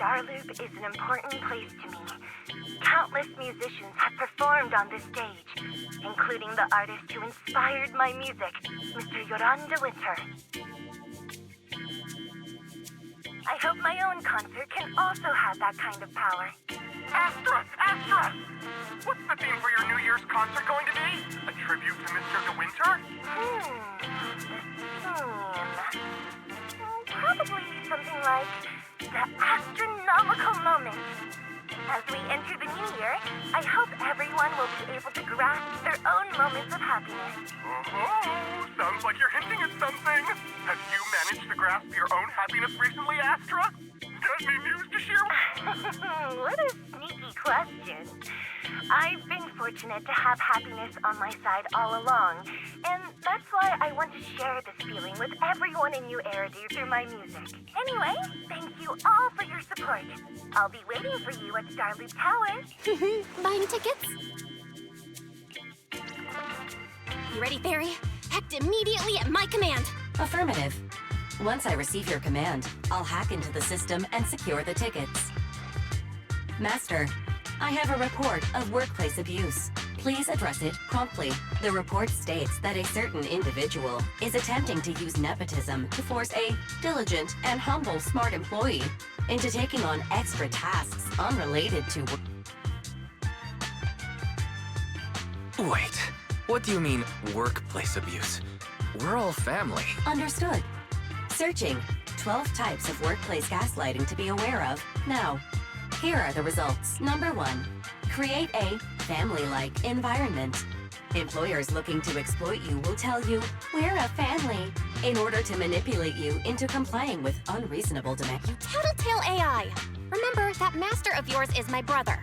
Starloop is an important place to me. Countless musicians have performed on this stage, including the artist who inspired my music, Mr. Yoran de Winter. I hope my own concert can also have that kind of power. Astra! Astra! What's the theme for your New Year's concert going to be? A tribute to Mr. De Winter? The theme... Probably something like the astronomical moment. As we enter the new year, I hope everyone will be able to grasp their own moments of happiness. Oh, sounds like you're hinting at something. Have you managed to grasp your own happiness recently, Astra? Got any news to share? What a sneaky question. I've been fortunate to have happiness on my side all along, and that's why I want to share this feeling with everyone in New Eridu through my music. Anyway, thank you all for your support. I'll be waiting for you at Starloop Tower. Buying tickets? You ready, Fairy? Act immediately at my command. Affirmative. Once I receive your command, I'll hack into the system and secure the tickets. Master, I have a report of workplace abuse. Please address it promptly. The report states that a certain individual is attempting to use nepotism to force a diligent and humble smart employee into taking on extra tasks unrelated to work. Wait, what do you mean, workplace abuse? We're all family. Understood. Searching. 12 types of workplace gaslighting to be aware of. Now, here are the results. Number 1. Create a family-like environment. Employers looking to exploit you will tell you, "We're a family," in order to manipulate you into complying with unreasonable demands. You tattletale AI. Remember, that master of yours is my brother.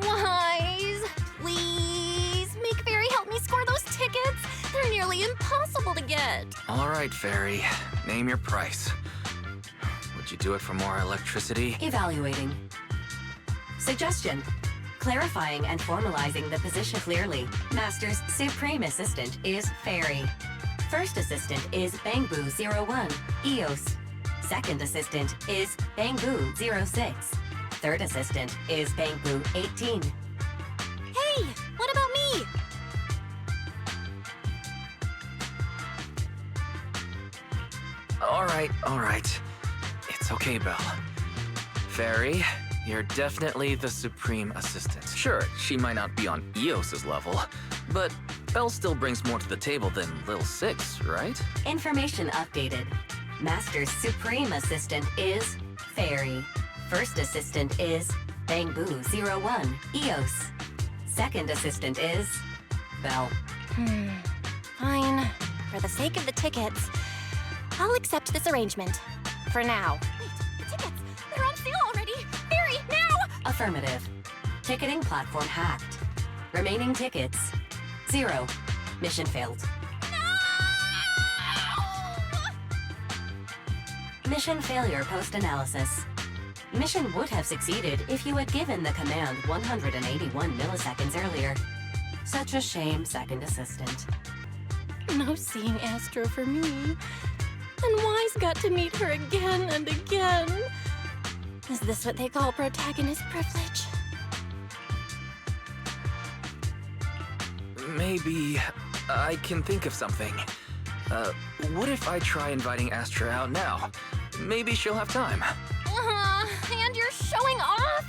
Wise, please, make Fairy help me score those tickets. They're nearly impossible to get. All right, Fairy. Name your price. Would you do it for more electricity? Evaluating. Suggestion. Clarifying and formalizing the position clearly. Master's Supreme Assistant is Fairy. First Assistant is Bangbu01, EOS. Second Assistant is Bangbu06. Third Assistant is Bangbu18. Hey, what about me? All right. It's okay, Belle. Fairy, you're definitely the Supreme Assistant. Sure, she might not be on EOS's level, but Belle still brings more to the table than Lil Six, right? Information updated. Master's Supreme Assistant is Fairy. First Assistant is Bangbu01, EOS. Second Assistant is Belle. Fine. For the sake of the tickets, I'll accept this arrangement. For now. Wait, the tickets! They're on sale already! Fairy, now! Affirmative. Ticketing platform hacked. Remaining tickets 0. Mission failed. No! Mission failure post-analysis. Mission would have succeeded if you had given the command 181 milliseconds earlier. Such a shame, Second Assistant. No seeing Astra for me. And Wise got to meet her again and again. Is this what they call protagonist privilege? Maybe I can think of something. What if I try inviting Astra out now? Maybe she'll have time. And you're showing off?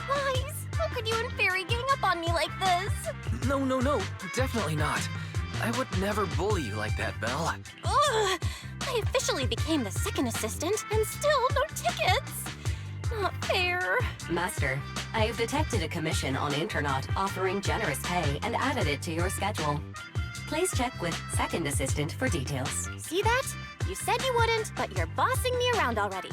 Wise, how could you and Fairy gang up on me like this? No, definitely not. I would never bully you like that, Belle. Ugh! I officially became the second assistant, and still no tickets! Not fair. Master, I have detected a commission on Internet offering generous pay and added it to your schedule. Please check with Second Assistant for details. See that? You said you wouldn't, but you're bossing me around already.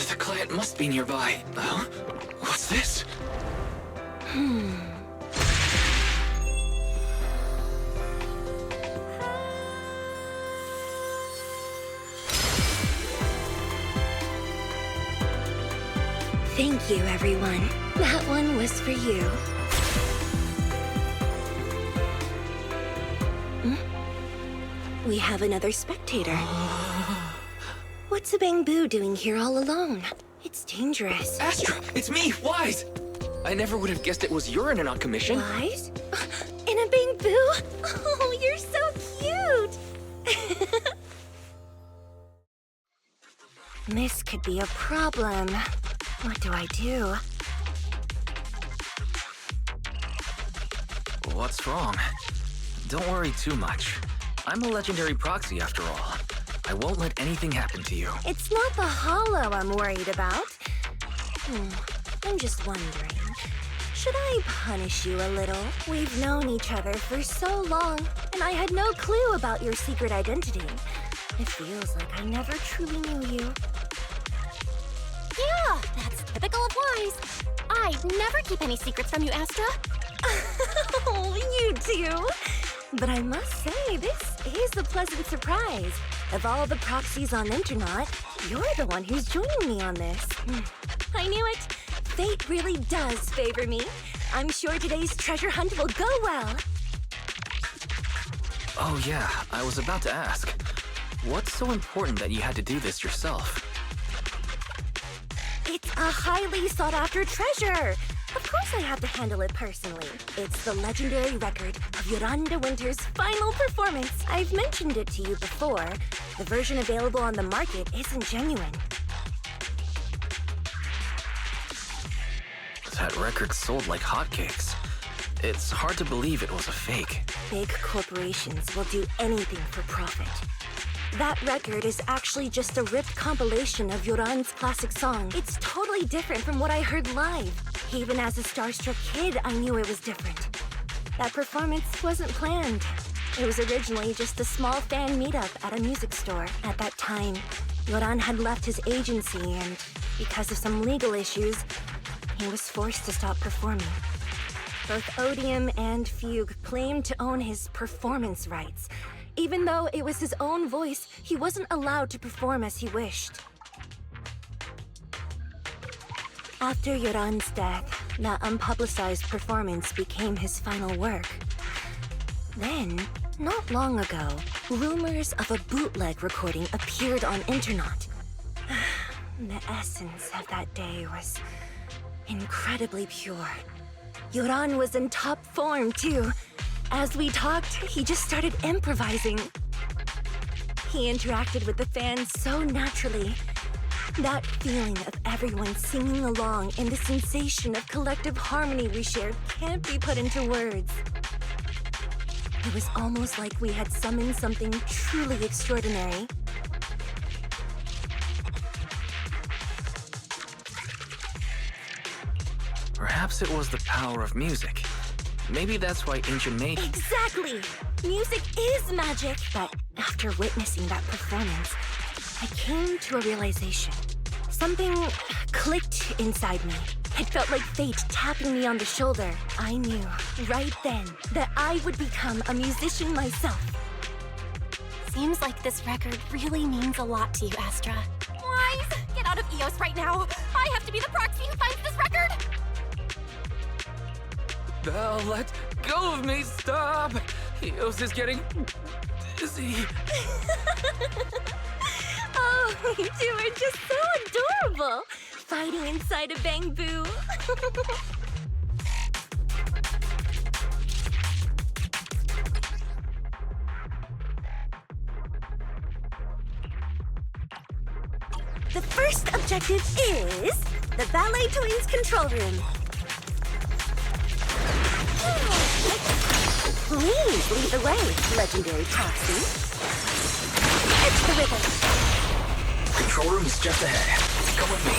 The client must be nearby. What's this? Thank you, everyone. That one was for you. We have another spectator. What's a Bang-Boo doing here all alone? It's dangerous. Astra, it's me, Wise! I never would have guessed it was urine and not commission. Wise? In a Bang-Boo? Oh, you're so cute! This could be a problem. What do I do? What's wrong? Don't worry too much. I'm a legendary proxy after all. I won't let anything happen to you. It's not the hollow I'm worried about. I'm just wondering, should I punish you a little? We've known each other for so long, and I had no clue about your secret identity. It feels like I never truly knew you. Yeah, that's typical of Wise. I never keep any secrets from you, Astra. Oh, you do? But I must say, this is a pleasant surprise. Of all the proxies on Internet, you're the one who's joining me on this. I knew it. Fate really does favor me. I'm sure today's treasure hunt will go well. Oh yeah, I was about to ask. What's so important that you had to do this yourself? It's a highly sought-after treasure. Of course I have to handle it personally. It's the legendary record of Yolanda Winter's final performance. I've mentioned it to you before. The version available on the market isn't genuine. That record sold like hotcakes. It's hard to believe it was a fake. Big corporations will do anything for profit. That record is actually just a ripped compilation of Yoran's classic song. It's totally different from what I heard live. Even as a starstruck kid, I knew it was different. That performance wasn't planned. It was originally just a small fan meetup at a music store. At that time, Yoran had left his agency, and because of some legal issues, he was forced to stop performing. Both Odium and Fugue claimed to own his performance rights. Even though it was his own voice, he wasn't allowed to perform as he wished. After Yoran's death, that unpublicized performance became his final work. Then, not long ago, rumors of a bootleg recording appeared on Internet. The essence of that day was incredibly pure. Yoran was in top form, too. As we talked, he just started improvising. He interacted with the fans so naturally. That feeling of everyone singing along and the sensation of collective harmony we shared can't be put into words. It was almost like we had summoned something truly extraordinary. Perhaps it was the power of music. Maybe that's why ancient maidens... Exactly! Music is magic! But after witnessing that performance, I came to a realization. Something clicked inside me. It felt like fate tapping me on the shoulder. I knew, right then, that I would become a musician myself. Seems like this record really means a lot to you, Astra. Wise, get out of EOS right now. I have to be the proxy who finds this record. Belle, let go of me, stop! Eos is getting dizzy. Oh, you two are just so adorable! Fighting inside a Bang-Boo. The first objective is the Ballet Twins control room. Please lead the way, legendary proxy. It's the rhythm. Control room is just ahead. Come with me.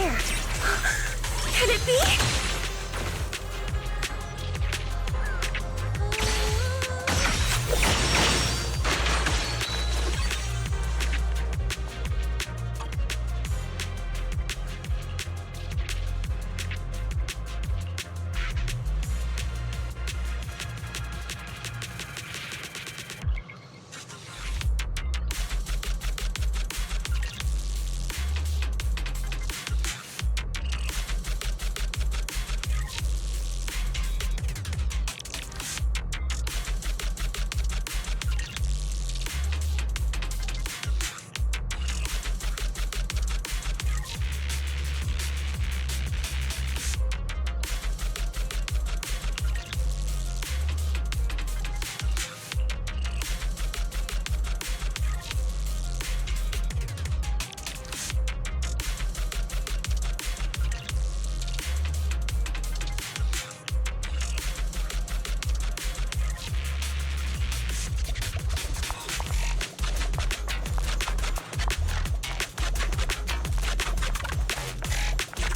there. Could it be?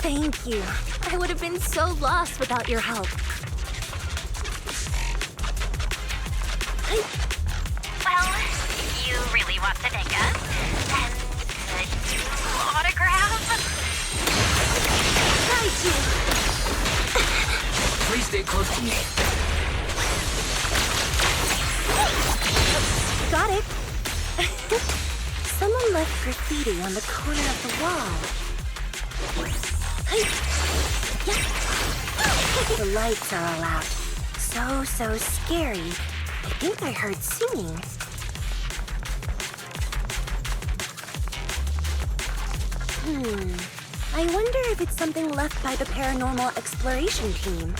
Thank you. I would have been so lost without your help. Well, if you really want to take us, then could you autograph? Right, you. Please stay close to me. Got it. Someone left graffiti on the corner of the wall. The lights are all out. So scary. I think I heard singing. I wonder if it's something left by the paranormal exploration team.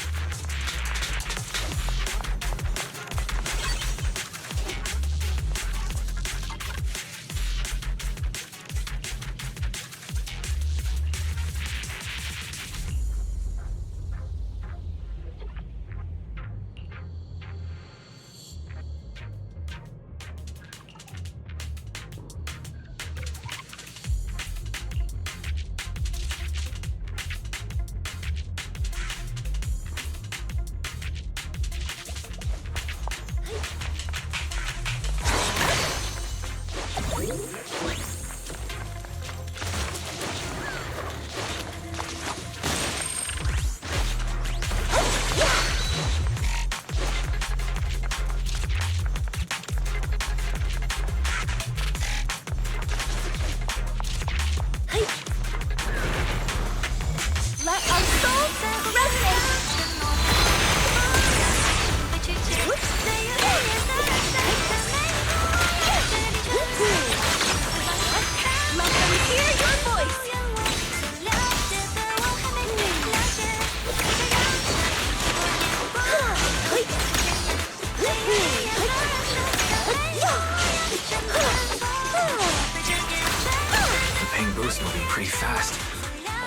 Moving pretty fast.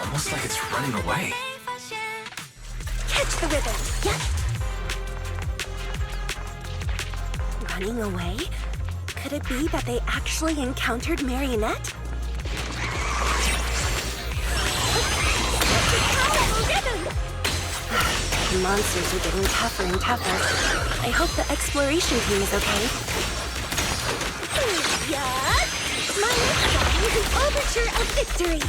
Almost like it's running away. Catch the rhythm. Yeah. Running away? Could it be that they actually encountered Marionette? The monsters are getting tougher and tougher. I hope the exploration team is okay. Yeah. My next song is an overture of victory.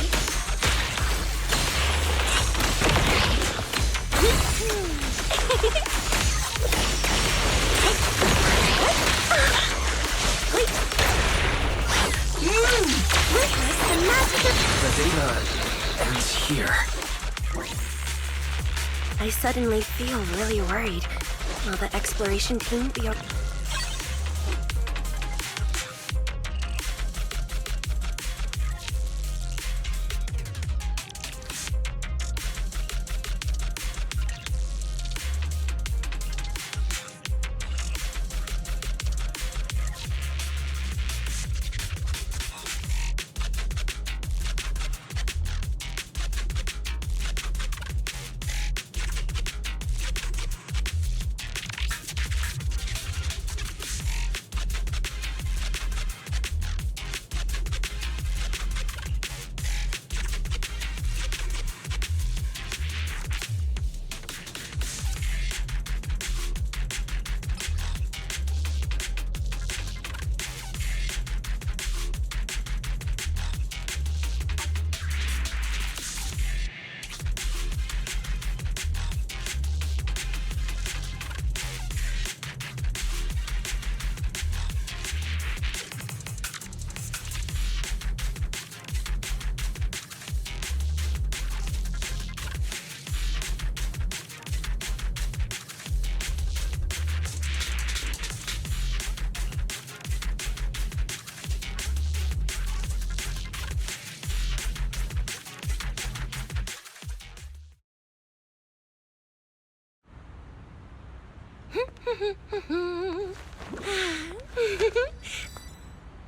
Witness the magic of... The data ends here. I suddenly feel really worried. Will the exploration team be okay?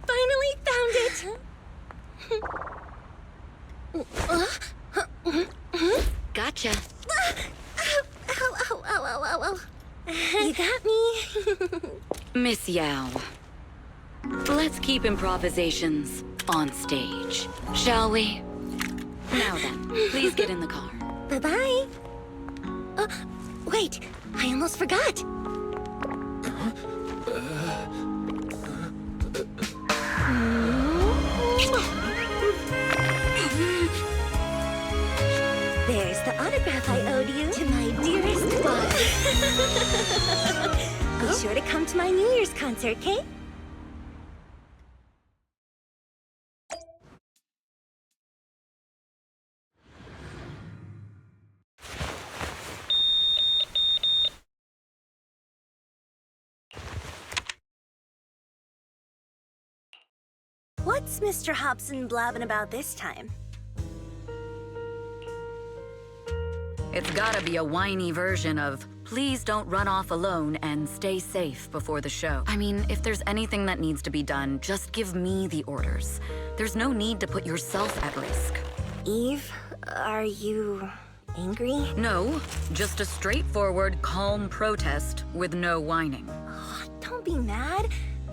Finally found it! Gotcha. Ow, ow, ow, ow, ow, ow. You got me. Miss Yao. Let's keep improvisations on stage, shall we? Now then, please get in the car. Bye-bye. Wait, I almost forgot. There's the autograph I owed you to my dearest one. Be sure to come to my New Year's concert, okay? What's Mr. Hobson blabbing about this time? It's gotta be a whiny version of, please don't run off alone and stay safe before the show. I mean, if there's anything that needs to be done, just give me the orders. There's no need to put yourself at risk. Eve, are you angry? No, just a straightforward, calm protest with no whining. Oh, don't be mad.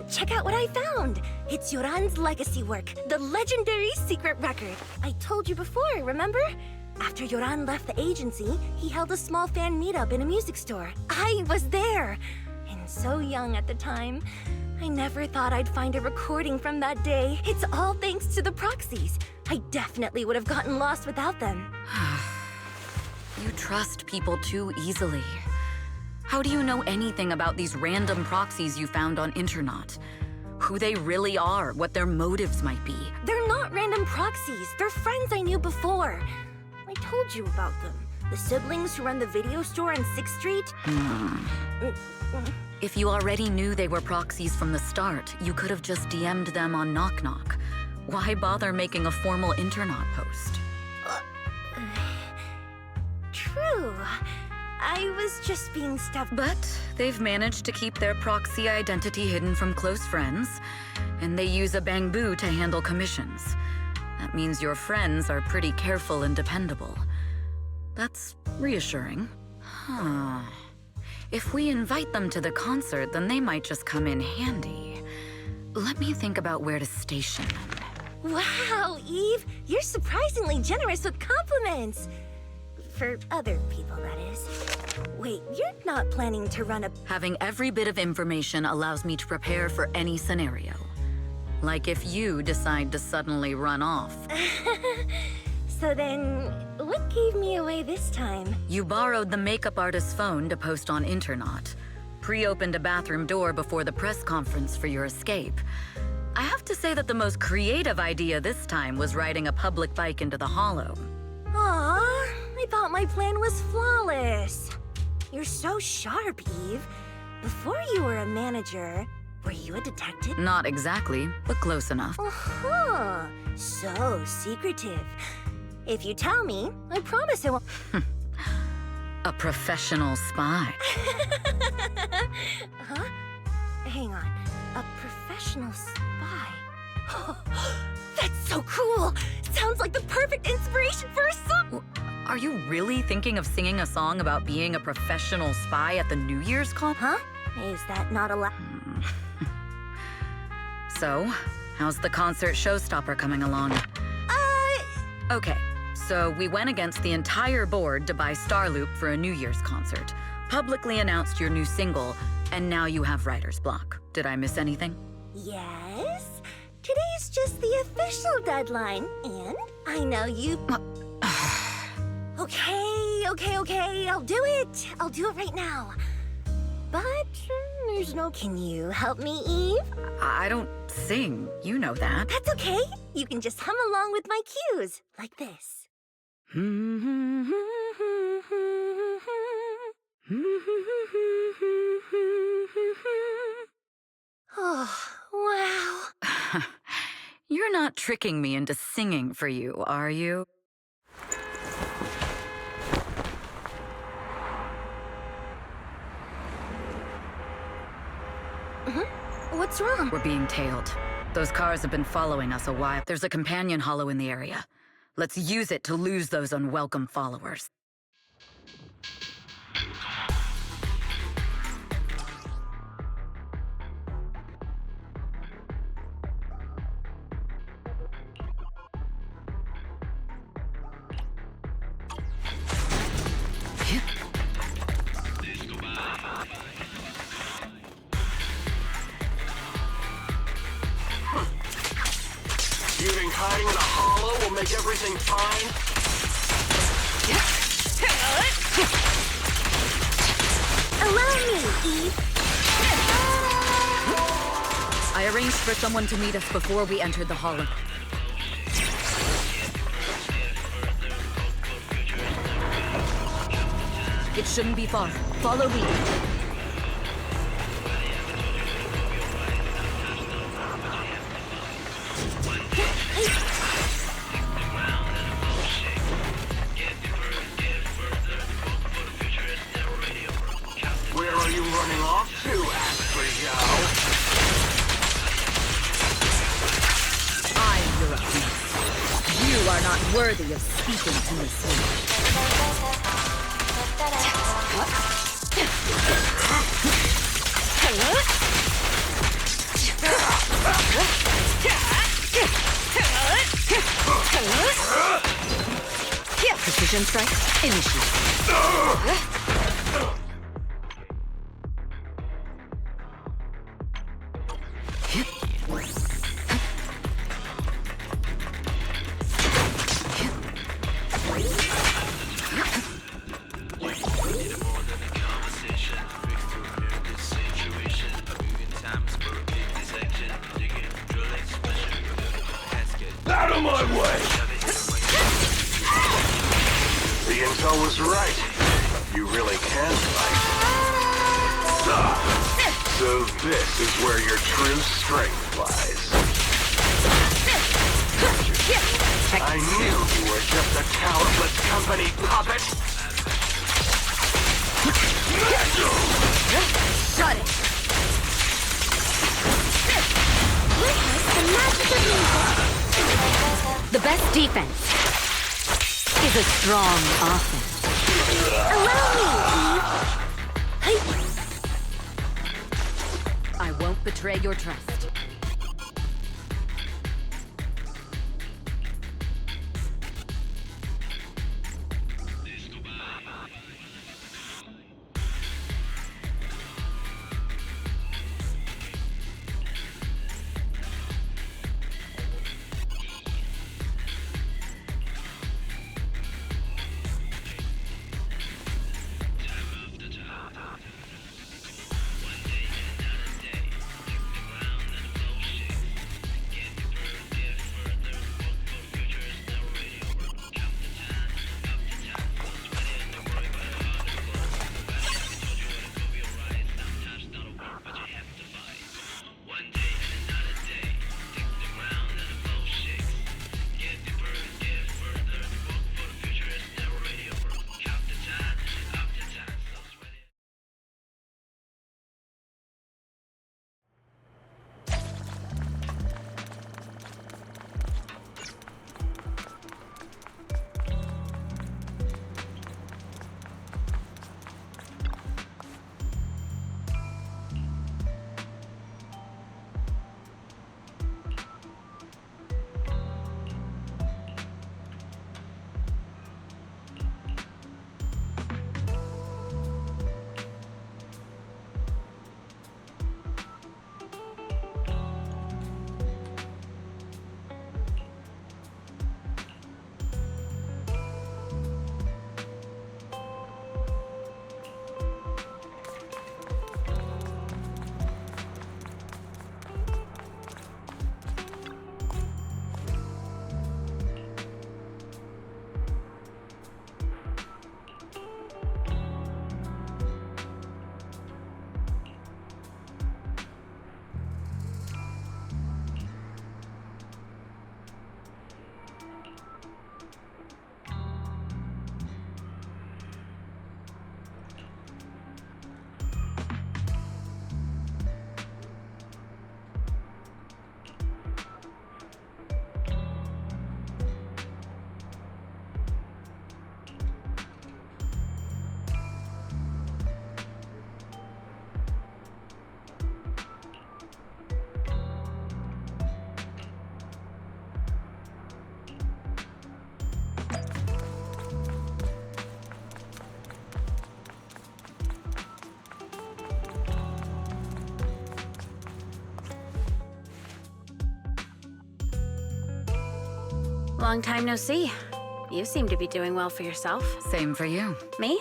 Check out what I found. It's Yoran's legacy work, the legendary secret record. I told you before, remember? After Yoran left the agency, he held a small fan meetup in a music store. I was there, and so young at the time. I never thought I'd find a recording from that day. It's all thanks to the proxies. I definitely would have gotten lost without them. You trust people too easily. How do you know anything about these random proxies you found on Internet? Who they really are, what their motives might be. They're not random proxies. They're friends I knew before. I told you about them. The siblings who run the video store on 6th Street. If you already knew they were proxies from the start, you could have just DM'd them on Knock Knock. Why bother making a formal Internet post? True. I was just being stuffed. But they've managed to keep their proxy identity hidden from close friends, and they use a bamboo to handle commissions. That means your friends are pretty careful and dependable. That's reassuring. Huh. If we invite them to the concert, then they might just come in handy. Let me think about where to station them. Wow, Eve, you're surprisingly generous with compliments. For other people, that is. Wait, you're not planning to run a... Having every bit of information allows me to prepare for any scenario. Like if you decide to suddenly run off. So then, what gave me away this time? You borrowed the makeup artist's phone to post on Internet. Pre-opened a bathroom door before the press conference for your escape. I have to say that the most creative idea this time was riding a public bike into the hollow. Aw, I thought my plan was flawless. You're so sharp, Eve. Before you were a manager, were you a detective? Not exactly, but close enough. Uh-huh. So secretive. If you tell me, I promise I won't... A professional spy. Huh? Hang on. A professional spy? That's so cool! Sounds like the perfect inspiration for a song! Are you really thinking of singing a song about being a professional spy at the New Year's con? Huh? Is that not allowed? So, how's the concert showstopper coming along? Okay, so we went against the entire board to buy Starloop for a New Year's concert, publicly announced your new single, and now you have writer's block. Did I miss anything? Yes? Today's just the official deadline, and I know you... Okay, I'll do it. I'll do it right now. But there's no... Can you help me, Eve? I don't sing, you know that. That's okay. You can just hum along with my cues, like this. Oh, wow. You're not tricking me into singing for you, are you? What's wrong? We're being tailed. Those cars have been following us a while. There's a companion hollow in the area. Let's use it to lose those unwelcome followers. You think hiding in a hollow will make everything fine? Allow me, Eve. I arranged for someone to meet us before we entered the hollow. It shouldn't be far. Follow me. Where are you running off to, astrayao? I'm your abuse. You are not worthy of speaking to me, sweet. Precision strike, initiate. Out of my way! The intel was right. You really can fight. So this is where your true strength lies. I knew you were just a talentless company puppet! Shut it! Witness the magic of music. The best defense is a strong offense. Allow me, Eve. I won't betray your trust. Long time no see. You seem to be doing well for yourself. Same for you. Me?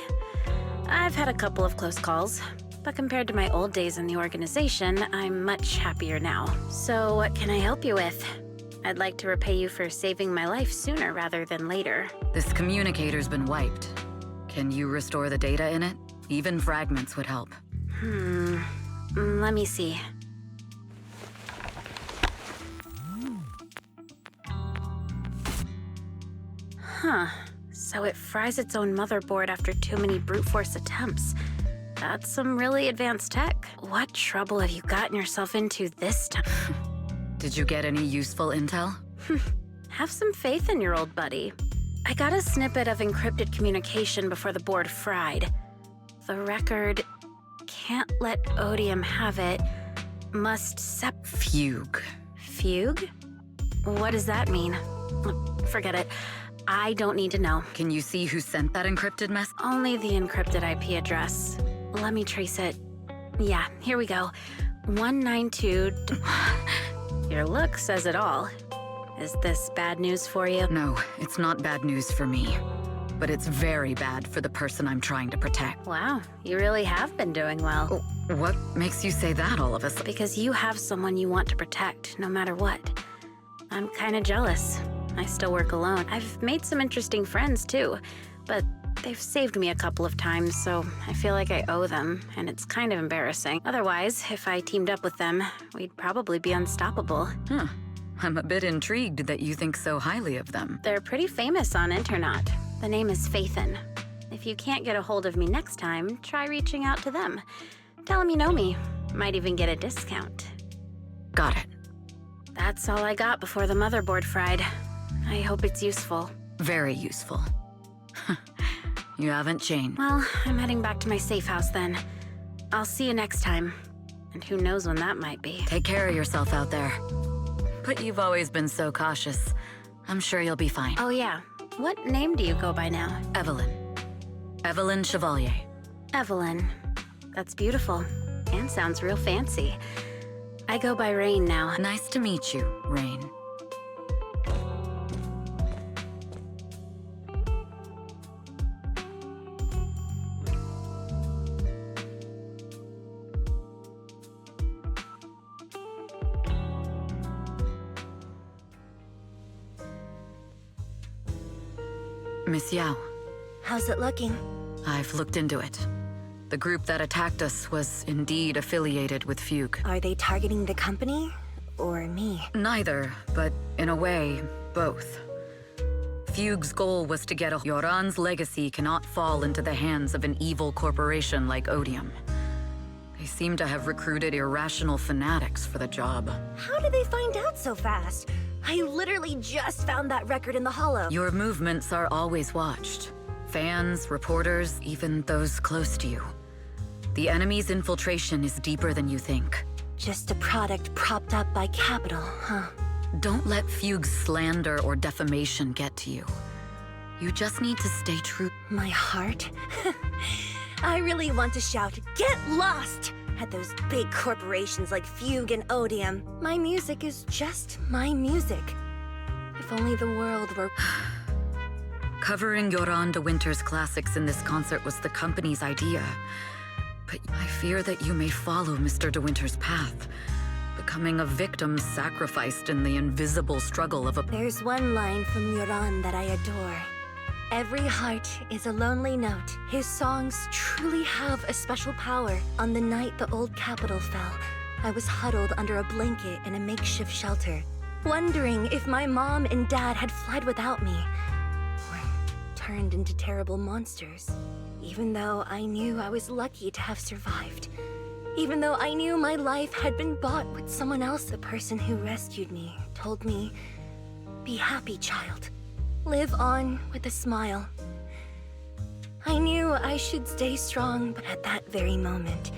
I've had a couple of close calls, but compared to my old days in the organization, I'm much happier now. So what can I help you with? I'd like to repay you for saving my life sooner rather than later. This communicator's been wiped. Can you restore the data in it? Even fragments would help. Let me see. Huh. So it fries its own motherboard after too many brute force attempts. That's some really advanced tech. What trouble have you gotten yourself into this time? Did you get any useful intel? Have some faith in your old buddy. I got a snippet of encrypted communication before the board fried. The record can't let Odium have it. Must Fugue. Fugue? What does that mean? Forget it. I don't need to know. Can you see who sent that encrypted mess? Only the encrypted IP address. Let me trace it. Yeah, here we go. 192... Your look says it all. Is this bad news for you? No, it's not bad news for me. But it's very bad for the person I'm trying to protect. Wow, you really have been doing well. What makes you say that all of a sudden? Because you have someone you want to protect, no matter what. I'm kinda jealous. I still work alone. I've made some interesting friends, too. But they've saved me a couple of times, so I feel like I owe them, and it's kind of embarrassing. Otherwise, if I teamed up with them, we'd probably be unstoppable. Huh. I'm a bit intrigued that you think so highly of them. They're pretty famous on Internet. The name is Faithin. If you can't get a hold of me next time, try reaching out to them. Tell them you know me. Might even get a discount. Got it. That's all I got before the motherboard fried. I hope it's useful. Very useful. You haven't changed. Well, I'm heading back to my safe house then. I'll see you next time. And who knows when that might be. Take care of yourself out there. But you've always been so cautious. I'm sure you'll be fine. Oh yeah, what name do you go by now? Evelyn. Evelyn Chevalier. Evelyn. That's beautiful. And sounds real fancy. I go by Rain now. Nice to meet you, Rain. Miss Yao. How's it looking? I've looked into it. The group that attacked us was indeed affiliated with Fugue. Are they targeting the company or me? Neither, but in a way, both. Fugue's goal was to get Yoran's legacy cannot fall into the hands of an evil corporation like Odium. They seem to have recruited irrational fanatics for the job. How did they find out so fast? I literally just found that record in the hollow. Your movements are always watched. Fans, reporters, even those close to you. The enemy's infiltration is deeper than you think. Just a product propped up by capital, huh? Don't let Fugue's slander or defamation get to you. You just need to stay true. My heart? I really want to shout, "Get lost!" at those big corporations like Fugue and Odium. My music is just my music. If only the world were... Covering Yoran de Winter's classics in this concert was the company's idea. But I fear that you may follow Mr. de Winter's path, becoming a victim sacrificed in the invisible struggle of a... There's one line from Yoran that I adore. Every heart is a lonely note. His songs truly have a special power. On the night the old capital fell, I was huddled under a blanket in a makeshift shelter, wondering if my mom and dad had fled without me, or turned into terrible monsters. Even though I knew I was lucky to have survived. Even though I knew my life had been bought with someone else, the person who rescued me told me, "Be happy, child. Live on with a smile." I knew I should stay strong, but at that very moment,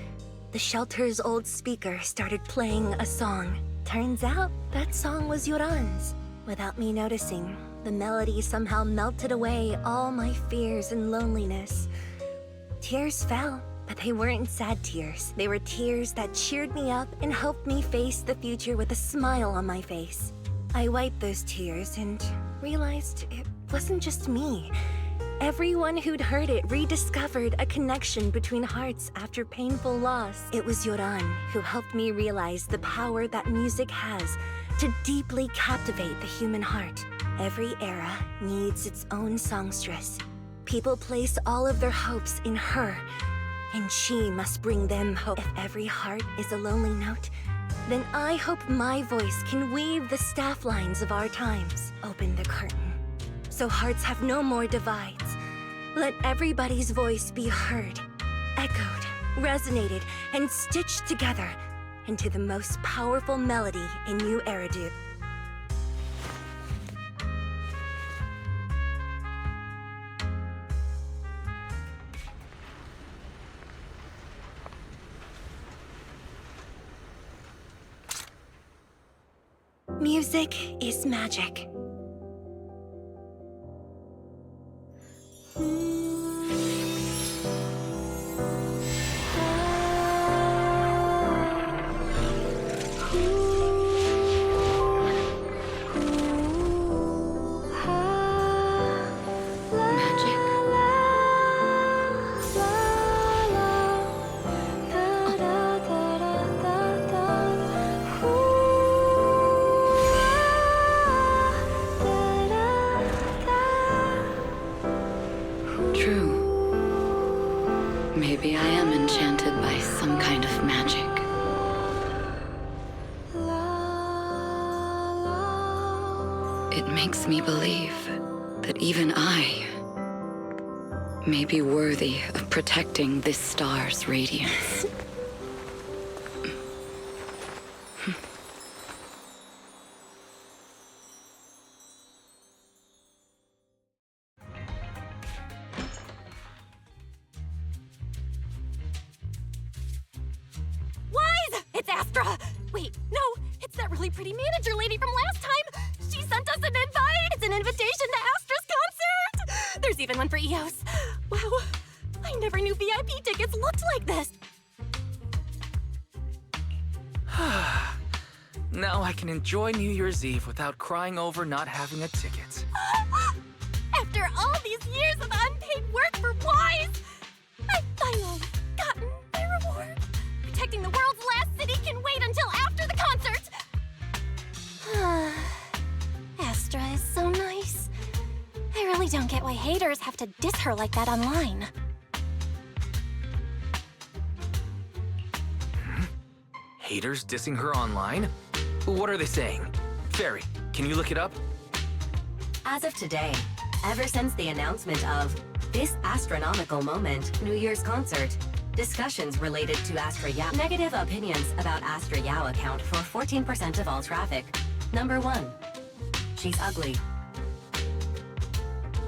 the shelter's old speaker started playing a song. Turns out, that song was Yoran's. Without me noticing, the melody somehow melted away all my fears and loneliness. Tears fell, but they weren't sad tears. They were tears that cheered me up and helped me face the future with a smile on my face. I wiped those tears and realized it wasn't just me. Everyone who'd heard it rediscovered a connection between hearts after painful loss. It was Yoran who helped me realize the power that music has to deeply captivate the human heart. Every era needs its own songstress. People place all of their hopes in her, and she must bring them hope. If every heart is a lonely note, then I hope my voice can weave the staff lines of our times. Open the curtain, so hearts have no more divides. Let everybody's voice be heard, echoed, resonated, and stitched together into the most powerful melody in New Eridu. Music is magic. Maybe I am enchanted by some kind of magic. It makes me believe that even I may be worthy of protecting this star's radiance. It's Astra! Wait, no, it's that really pretty manager lady from last time! She sent us an invite! It's an invitation to Astra's concert! There's even one for EOS. Wow, I never knew VIP tickets looked like this! Now I can enjoy New Year's Eve without crying over not having a ticket. After all these years of unpaid work for Wise, I finally gotten my reward. Protecting the world's last city can wait until after the concert! Astra is so nice. I really don't get why haters have to diss her like that online. Haters dissing her online? What are they saying? Fairy, can you look it up? As of today, ever since the announcement of this astronomical moment New Year's concert, discussions related to ASTRA-YAO. Negative opinions about ASTRA-YAO account for 14% of all traffic. Number 1. She's ugly.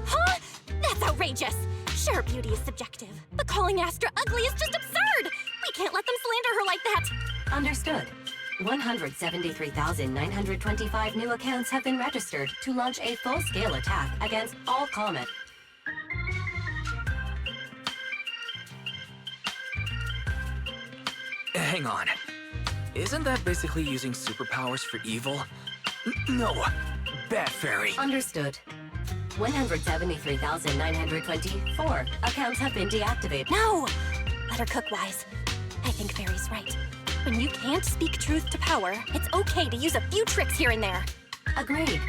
Huh? That's outrageous! Sure, beauty is subjective, but calling Astra ugly is just absurd! We can't let them slander her like that! Understood. 173,925 new accounts have been registered to launch a full-scale attack against all Comet. Hang on. Isn't that basically using superpowers for evil? No! Bad Fairy! Understood. 173,924 accounts have been deactivated. No! Let her cook, Wise. I think Fairy's right. When you can't speak truth to power, it's okay to use a few tricks here and there. Agreed.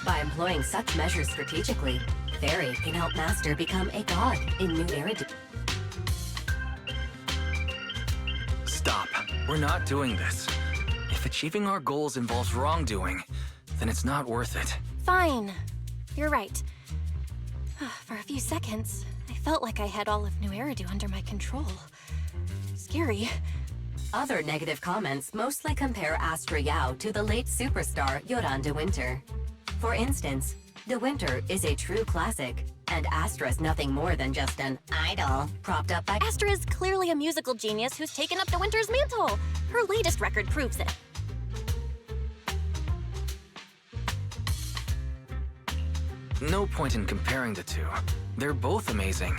By employing such measures strategically, Fairy can help Master become a god in New Eridu. Stop. We're not doing this. If achieving our goals involves wrongdoing, then it's not worth it. Fine. You're right. For a few seconds, I felt like I had all of New Eridu under my control. Scary. Other negative comments mostly compare ASTRA-YAO to the late superstar Yoran de Winter. For instance, De Winter is a true classic, and Astra's nothing more than just an idol propped up by— Astra is clearly a musical genius who's taken up De Winter's mantle. Her latest record proves it. No point in comparing the two. They're both amazing.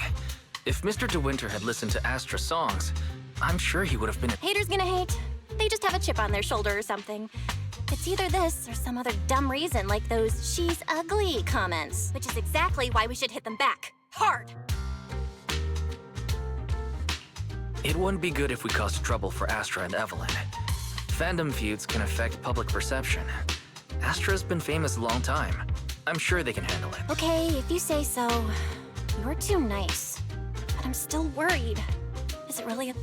If Mr. De Winter had listened to Astra songs, I'm sure he would have been— Haters gonna hate. They just have a chip on their shoulder or something. It's either this or some other dumb reason like those "she's ugly" comments, which is exactly why we should hit them back. Hard! It wouldn't be good if we caused trouble for Astra and Evelyn. Fandom feuds can affect public perception. Astra's been famous a long time. I'm sure they can handle it. Okay, if you say so. You're too nice. But I'm still worried. Is it really a...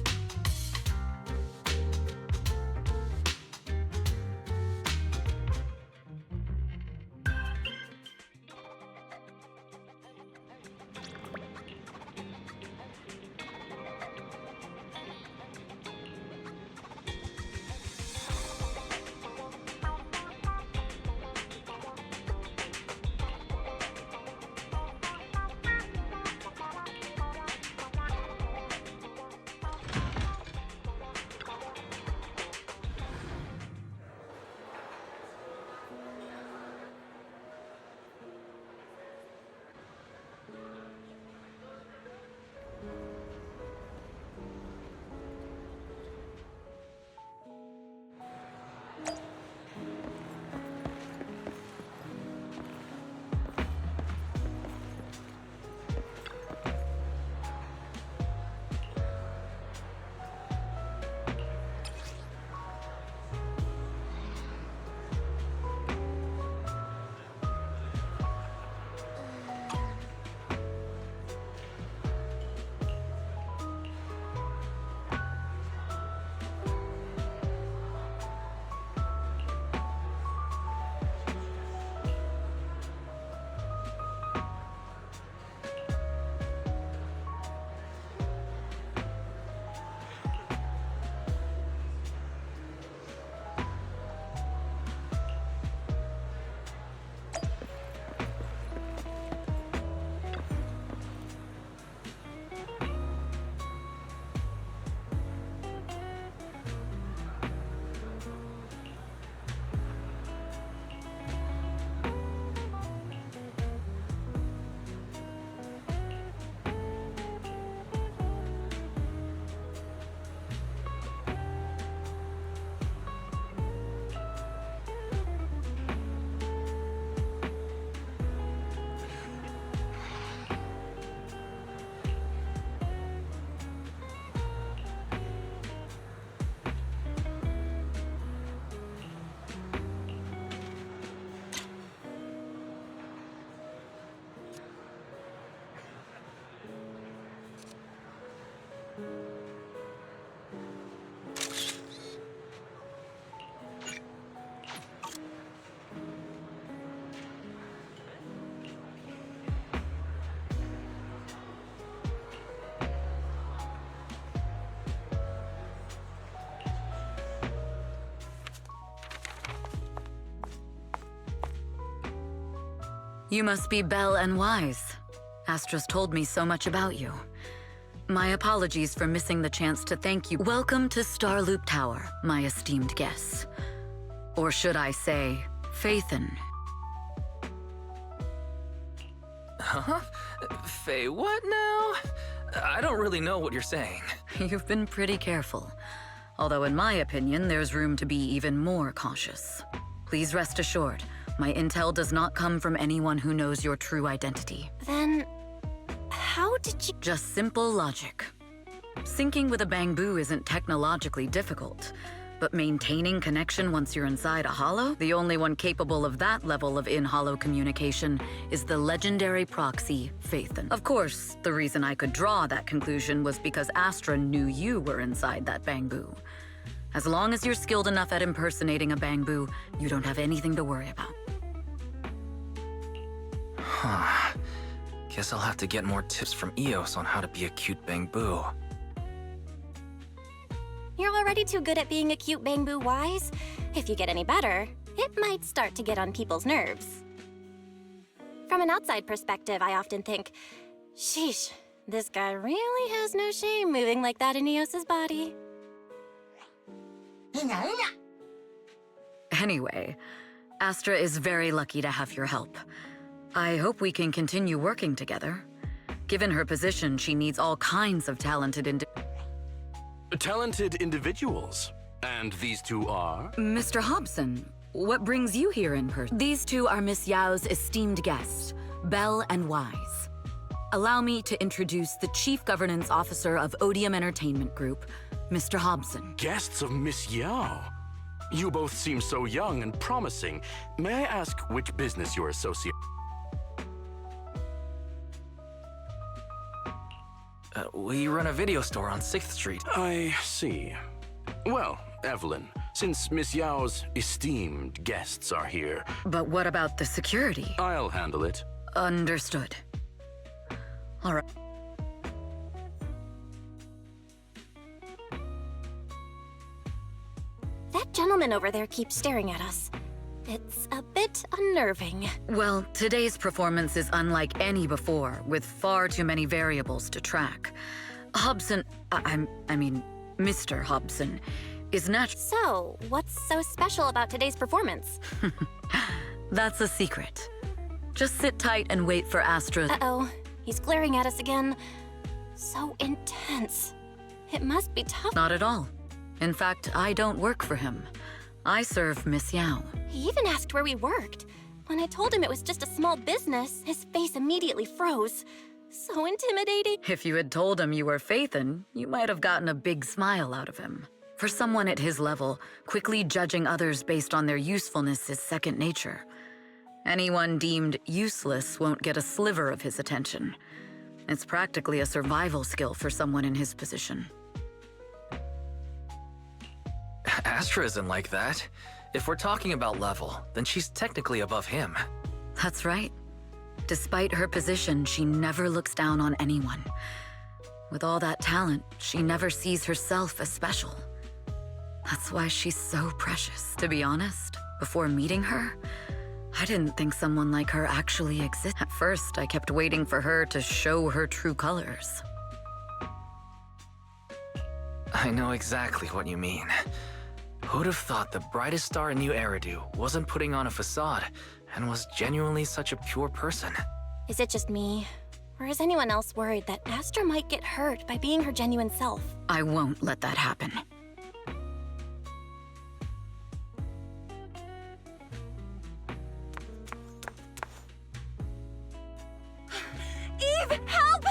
You must be Belle and Wise. Astra's told me so much about you. My apologies for missing the chance to thank you. Welcome to Starloop Tower, my esteemed guests. Or should I say, Faithen. Huh? Faye, what now? I don't really know what you're saying. You've been pretty careful. Although in my opinion, there's room to be even more cautious. Please rest assured, my intel does not come from anyone who knows your true identity. Then... how did you... Just simple logic. Syncing with a Bangbu isn't technologically difficult, but maintaining connection once you're inside a holo? The only one capable of that level of in-holo communication is the legendary proxy, Faithen. Of course, the reason I could draw that conclusion was because Astra knew you were inside that Bangbu. As long as you're skilled enough at impersonating a Bangbu, you don't have anything to worry about. Huh. Guess I'll have to get more tips from Eos on how to be a cute Bangbu. You're already too good at being a cute Bangbu, Wise. If you get any better, it might start to get on people's nerves. From an outside perspective, I often think, sheesh, this guy really has no shame moving like that in Eos's body. Anyway, Astra is very lucky to have your help. I hope we can continue working together. Given her position, she needs all kinds of talented individuals. And these two are? Mr. Hobson, what brings you here in person? These two are Miss Yao's esteemed guests, Belle and Wise. Allow me to introduce the Chief Governance Officer of Odium Entertainment Group, Mr. Hobson. Guests of Miss Yao. You both seem so young and promising. May I ask which business you're associated? We run a video store on 6th Street. I see. Well, Evelyn, since Miss Yao's esteemed guests are here... But what about the security? I'll handle it. Understood. All right. That gentleman over there keeps staring at us. It's a bit unnerving. Well, today's performance is unlike any before, with far too many variables to track. Hobson, I mean, Mr. Hobson, is natural. So, what's so special about today's performance? That's a secret. Just sit tight and wait for Astra. Uh-oh, he's glaring at us again. So intense. It must be tough. Not at all. In fact, I don't work for him. I serve Miss Yao. He even asked where we worked. When I told him it was just a small business, his face immediately froze. So intimidating. If you had told him you were Phaethon, you might have gotten a big smile out of him. For someone at his level, quickly judging others based on their usefulness is second nature. Anyone deemed useless won't get a sliver of his attention. It's practically a survival skill for someone in his position. Astra isn't like that. If we're talking about level, then she's technically above him. That's right. Despite her position, she never looks down on anyone. With all that talent, she never sees herself as special. That's why she's so precious. To be honest, before meeting her, I didn't think someone like her actually existed. At first, I kept waiting for her to show her true colors. I know exactly what you mean. Who'd have thought the brightest star in New Eridu wasn't putting on a facade and was genuinely such a pure person? Is it just me? Or is anyone else worried that Astra might get hurt by being her genuine self? I won't let that happen. Eve, help!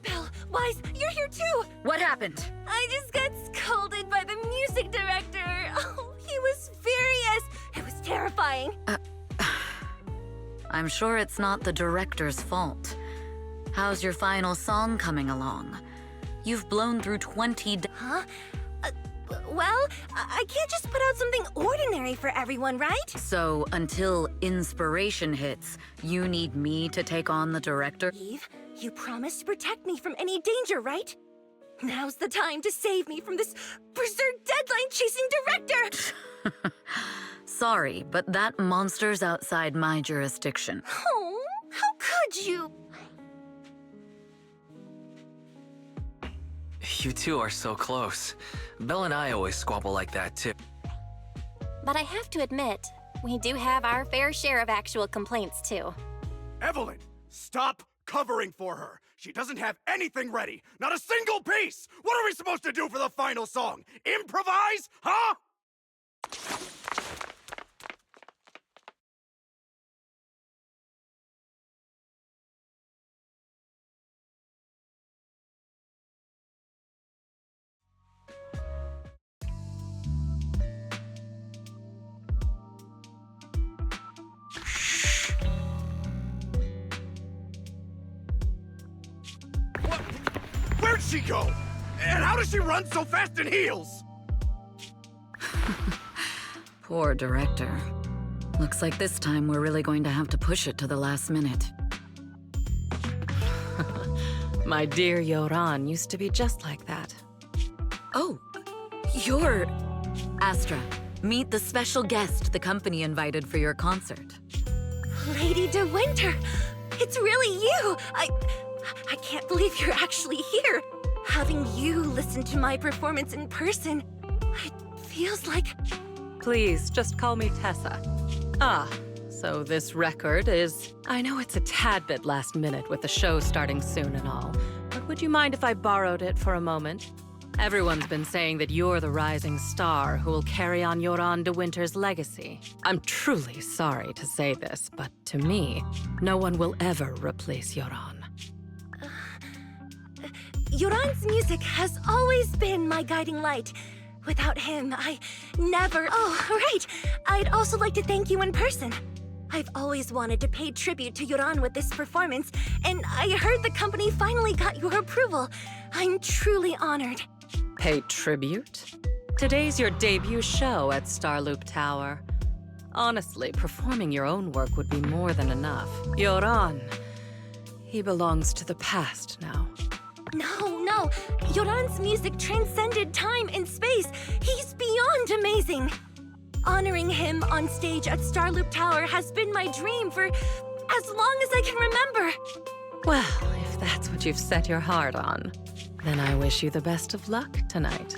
Belle, Wise, you're here too! What happened? I just got scolded by the music director. Oh, he was furious. It was terrifying. I'm sure it's not the director's fault. How's your final song coming along? You've blown through 20 Huh? Well, I can't just put out something ordinary for everyone, right? So, until inspiration hits, you need me to take on the director? Eve, you promised to protect me from any danger, right? Now's the time to save me from this berserk deadline-chasing director! Sorry, but that monster's outside my jurisdiction. Oh, how could you? You two are so close. Belle and I always squabble like that too. But I have to admit, we do have our fair share of actual complaints too. Evelyn, stop covering for her. She doesn't have anything ready. Not a single piece. What are we supposed to do for the final song? Improvise? Huh? Where'd she go? And how does she run so fast in heels? Poor director. Looks like this time we're really going to have to push it to the last minute. My dear Yoran used to be just like that. Oh, you're... Astra, meet the special guest the company invited for your concert. Lady De Winter, it's really you! I can't believe you're actually here. Having you listen to my performance in person, it feels like... Please, just call me Tessa. Ah, so this record is... I know it's a tad bit last minute with the show starting soon and all, but would you mind if I borrowed it for a moment? Everyone's been saying that you're the rising star who will carry on Yoran de Winter's legacy. I'm truly sorry to say this, but to me, no one will ever replace Yoran. Yoran's music has always been my guiding light. Without him, I never... Oh, right! I'd also like to thank you in person. I've always wanted to pay tribute to Yoran with this performance, and I heard the company finally got your approval. I'm truly honored. Pay tribute? Today's your debut show at Starloop Tower. Honestly, performing your own work would be more than enough. Yoran, he belongs to the past now. No. Yoran's music transcended time and space. He's beyond amazing. Honoring him on stage at Starloop Tower has been my dream for as long as I can remember. Well, if that's what you've set your heart on, then I wish you the best of luck tonight.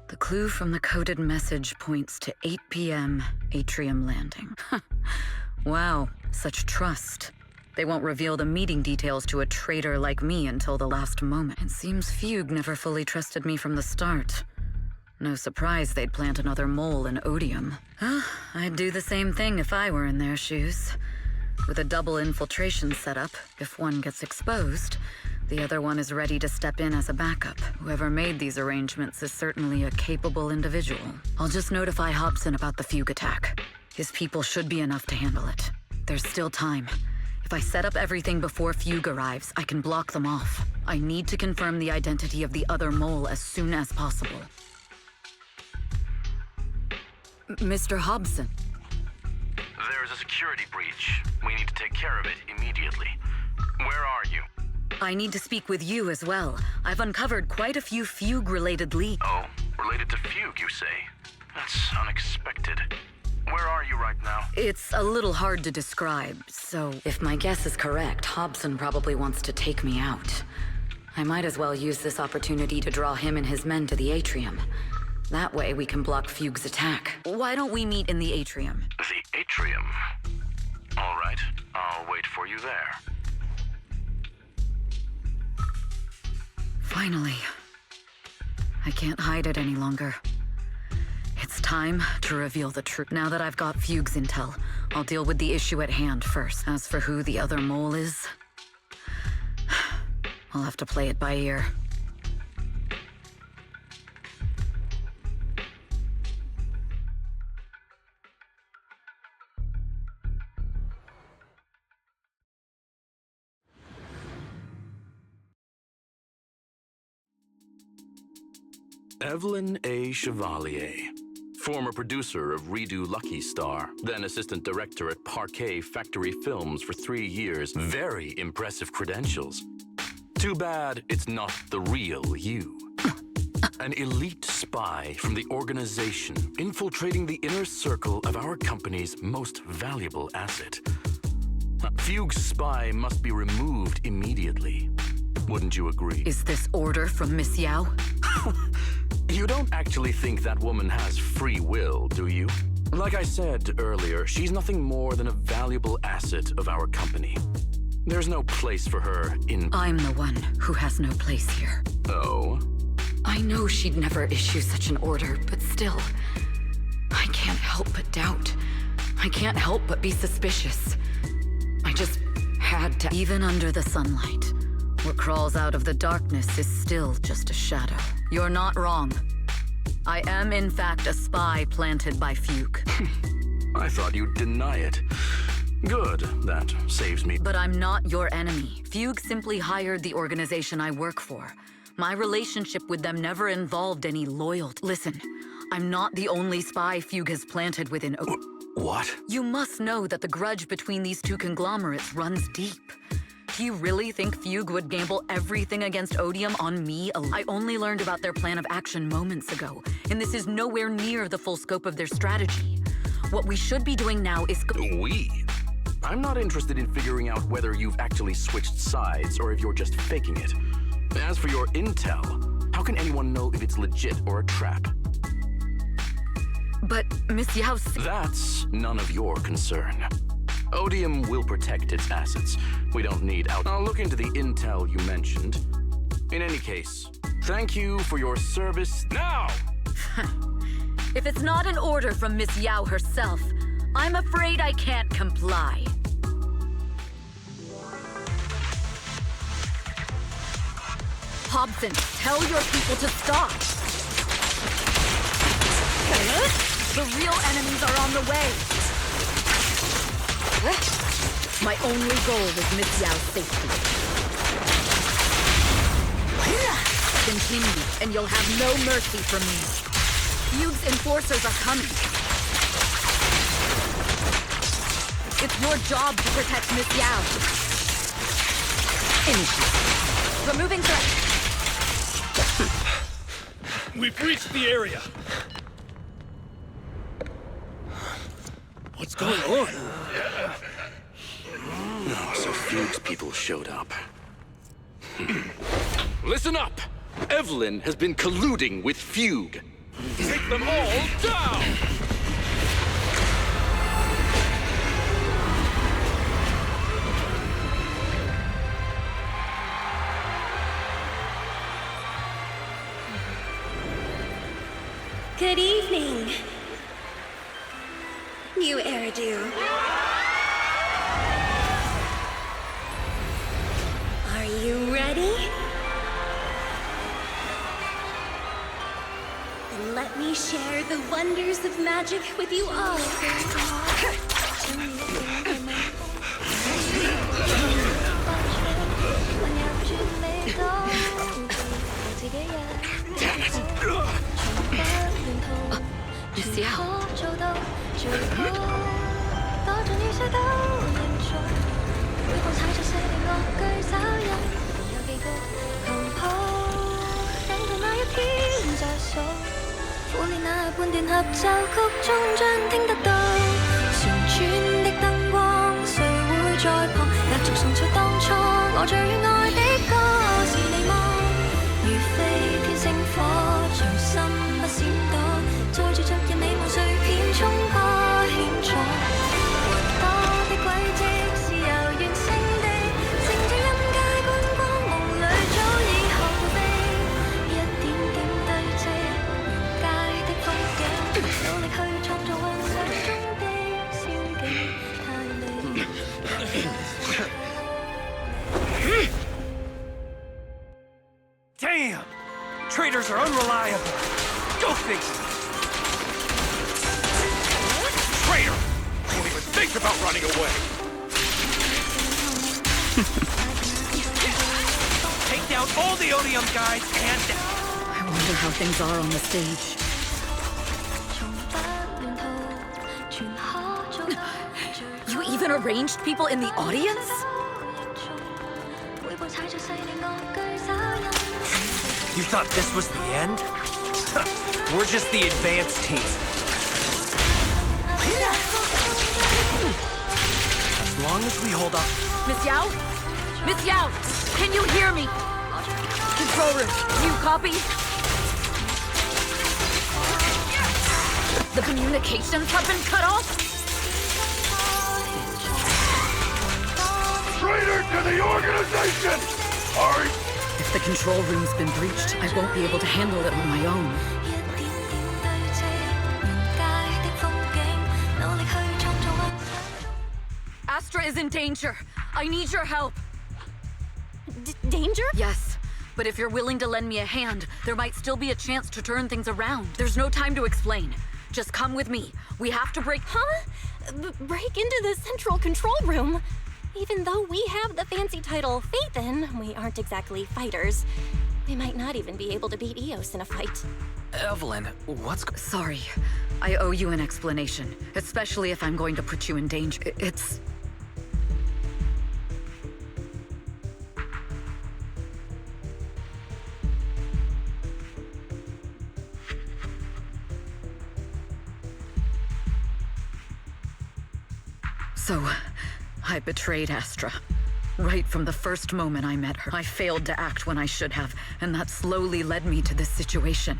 The clue from the coded message points to 8 p.m. Atrium Landing. Wow, such trust. They won't reveal the meeting details to a traitor like me until the last moment. It seems Fugue never fully trusted me from the start. No surprise they'd plant another mole in Odium. I'd do the same thing if I were in their shoes. With a double infiltration setup, if one gets exposed, the other one is ready to step in as a backup. Whoever made these arrangements is certainly a capable individual. I'll just notify Hobson about the Fugue attack. His people should be enough to handle it. There's still time. If I set up everything before Fugue arrives, I can block them off. I need to confirm the identity of the other mole as soon as possible. Mr. Hobson. There's a security breach. We need to take care of it immediately. Where are you? I need to speak with you as well. I've uncovered quite a few Fugue-related leads. Oh, related to Fugue, you say? That's unexpected. Where are you right now? It's a little hard to describe, so if my guess is correct, Hobson probably wants to take me out. I might as well use this opportunity to draw him and his men to the atrium. That way we can block Fugue's attack. Why don't we meet in the atrium? The atrium? All right, I'll wait for you there. Finally. I can't hide it any longer. It's time to reveal the truth. Now that I've got Fugue's intel, I'll deal with the issue at hand first. As for who the other mole is, I'll have to play it by ear. Evelyn A. Chevalier, former producer of Redo Lucky Star, then assistant director at Parquet Factory Films for 3 years. Very impressive credentials. Too bad it's not the real you. An elite spy from the organization, infiltrating the inner circle of our company's most valuable asset. Fugue's spy must be removed immediately. Wouldn't you agree? Is this order from Miss Yao? You don't actually think that woman has free will, do you? Like I said earlier, she's nothing more than a valuable asset of our company. There's no place for her in... I'm the one who has no place here. Oh? I know she'd never issue such an order, but still, I can't help but doubt. I can't help but be suspicious. I just had to. Even under the sunlight, what crawls out of the darkness is still just a shadow. You're not wrong. I am, in fact, a spy planted by Fugue. I thought you'd deny it. Good, that saves me. But I'm not your enemy. Fugue simply hired the organization I work for. My relationship with them never involved any loyalty. Listen, I'm not the only spy Fugue has planted within What? You must know that the grudge between these two conglomerates runs deep. Do you really think Fugue would gamble everything against Odium on me? I only learned about their plan of action moments ago, and this is nowhere near the full scope of their strategy. What we should be doing now is We? I'm not interested in figuring out whether you've actually switched sides or if you're just faking it. As for your intel, how can anyone know if it's legit or a trap? But Miss Yao... That's none of your concern. Odium will protect its assets. We don't need out... I'll look into the intel you mentioned. In any case, thank you for your service now! If it's not an order from Miss Yao herself, I'm afraid I can't comply. Hobson, tell your people to stop! The real enemies are on the way! My only goal is Miss Yao's safety. Continue, and you'll have no mercy from me. Fugue's enforcers are coming. It's your job to protect Miss Yao. Initiate. Removing threat. We've reached the area. What's going on? Oh, so Fugue's people showed up. Listen up! Evelyn has been colluding with Fugue. Take them all down! Good evening, new heirdo. Are you ready? Then let me share the wonders of magic with you all. Miss Miss Yao. Damn! Traitors are unreliable. Go figure. Traitor! Don't even think about running away. Take down all the odium guys and... I wonder how things are on the stage. You even arranged people in the audience? You thought this was the end? We're just the advanced team. As long as we hold up... Miss Yao? Miss Yao, can you hear me? Control room, you copy? The communications have been cut off? Traitor to the organization! Sorry! If the control room's been breached, I won't be able to handle it on my own. Astra is in danger. I need your help. Danger? Yes, but if you're willing to lend me a hand, there might still be a chance to turn things around. There's no time to explain. Just come with me. We have to break... Huh? Break into the central control room? Even though we have the fancy title Phaethon, we aren't exactly fighters. We might not even be able to beat Eos in a fight. Evelyn, Sorry. I owe you an explanation, especially if I'm going to put you in danger. It's... So, I betrayed Astra. Right from the first moment I met her. I failed to act when I should have, and that slowly led me to this situation.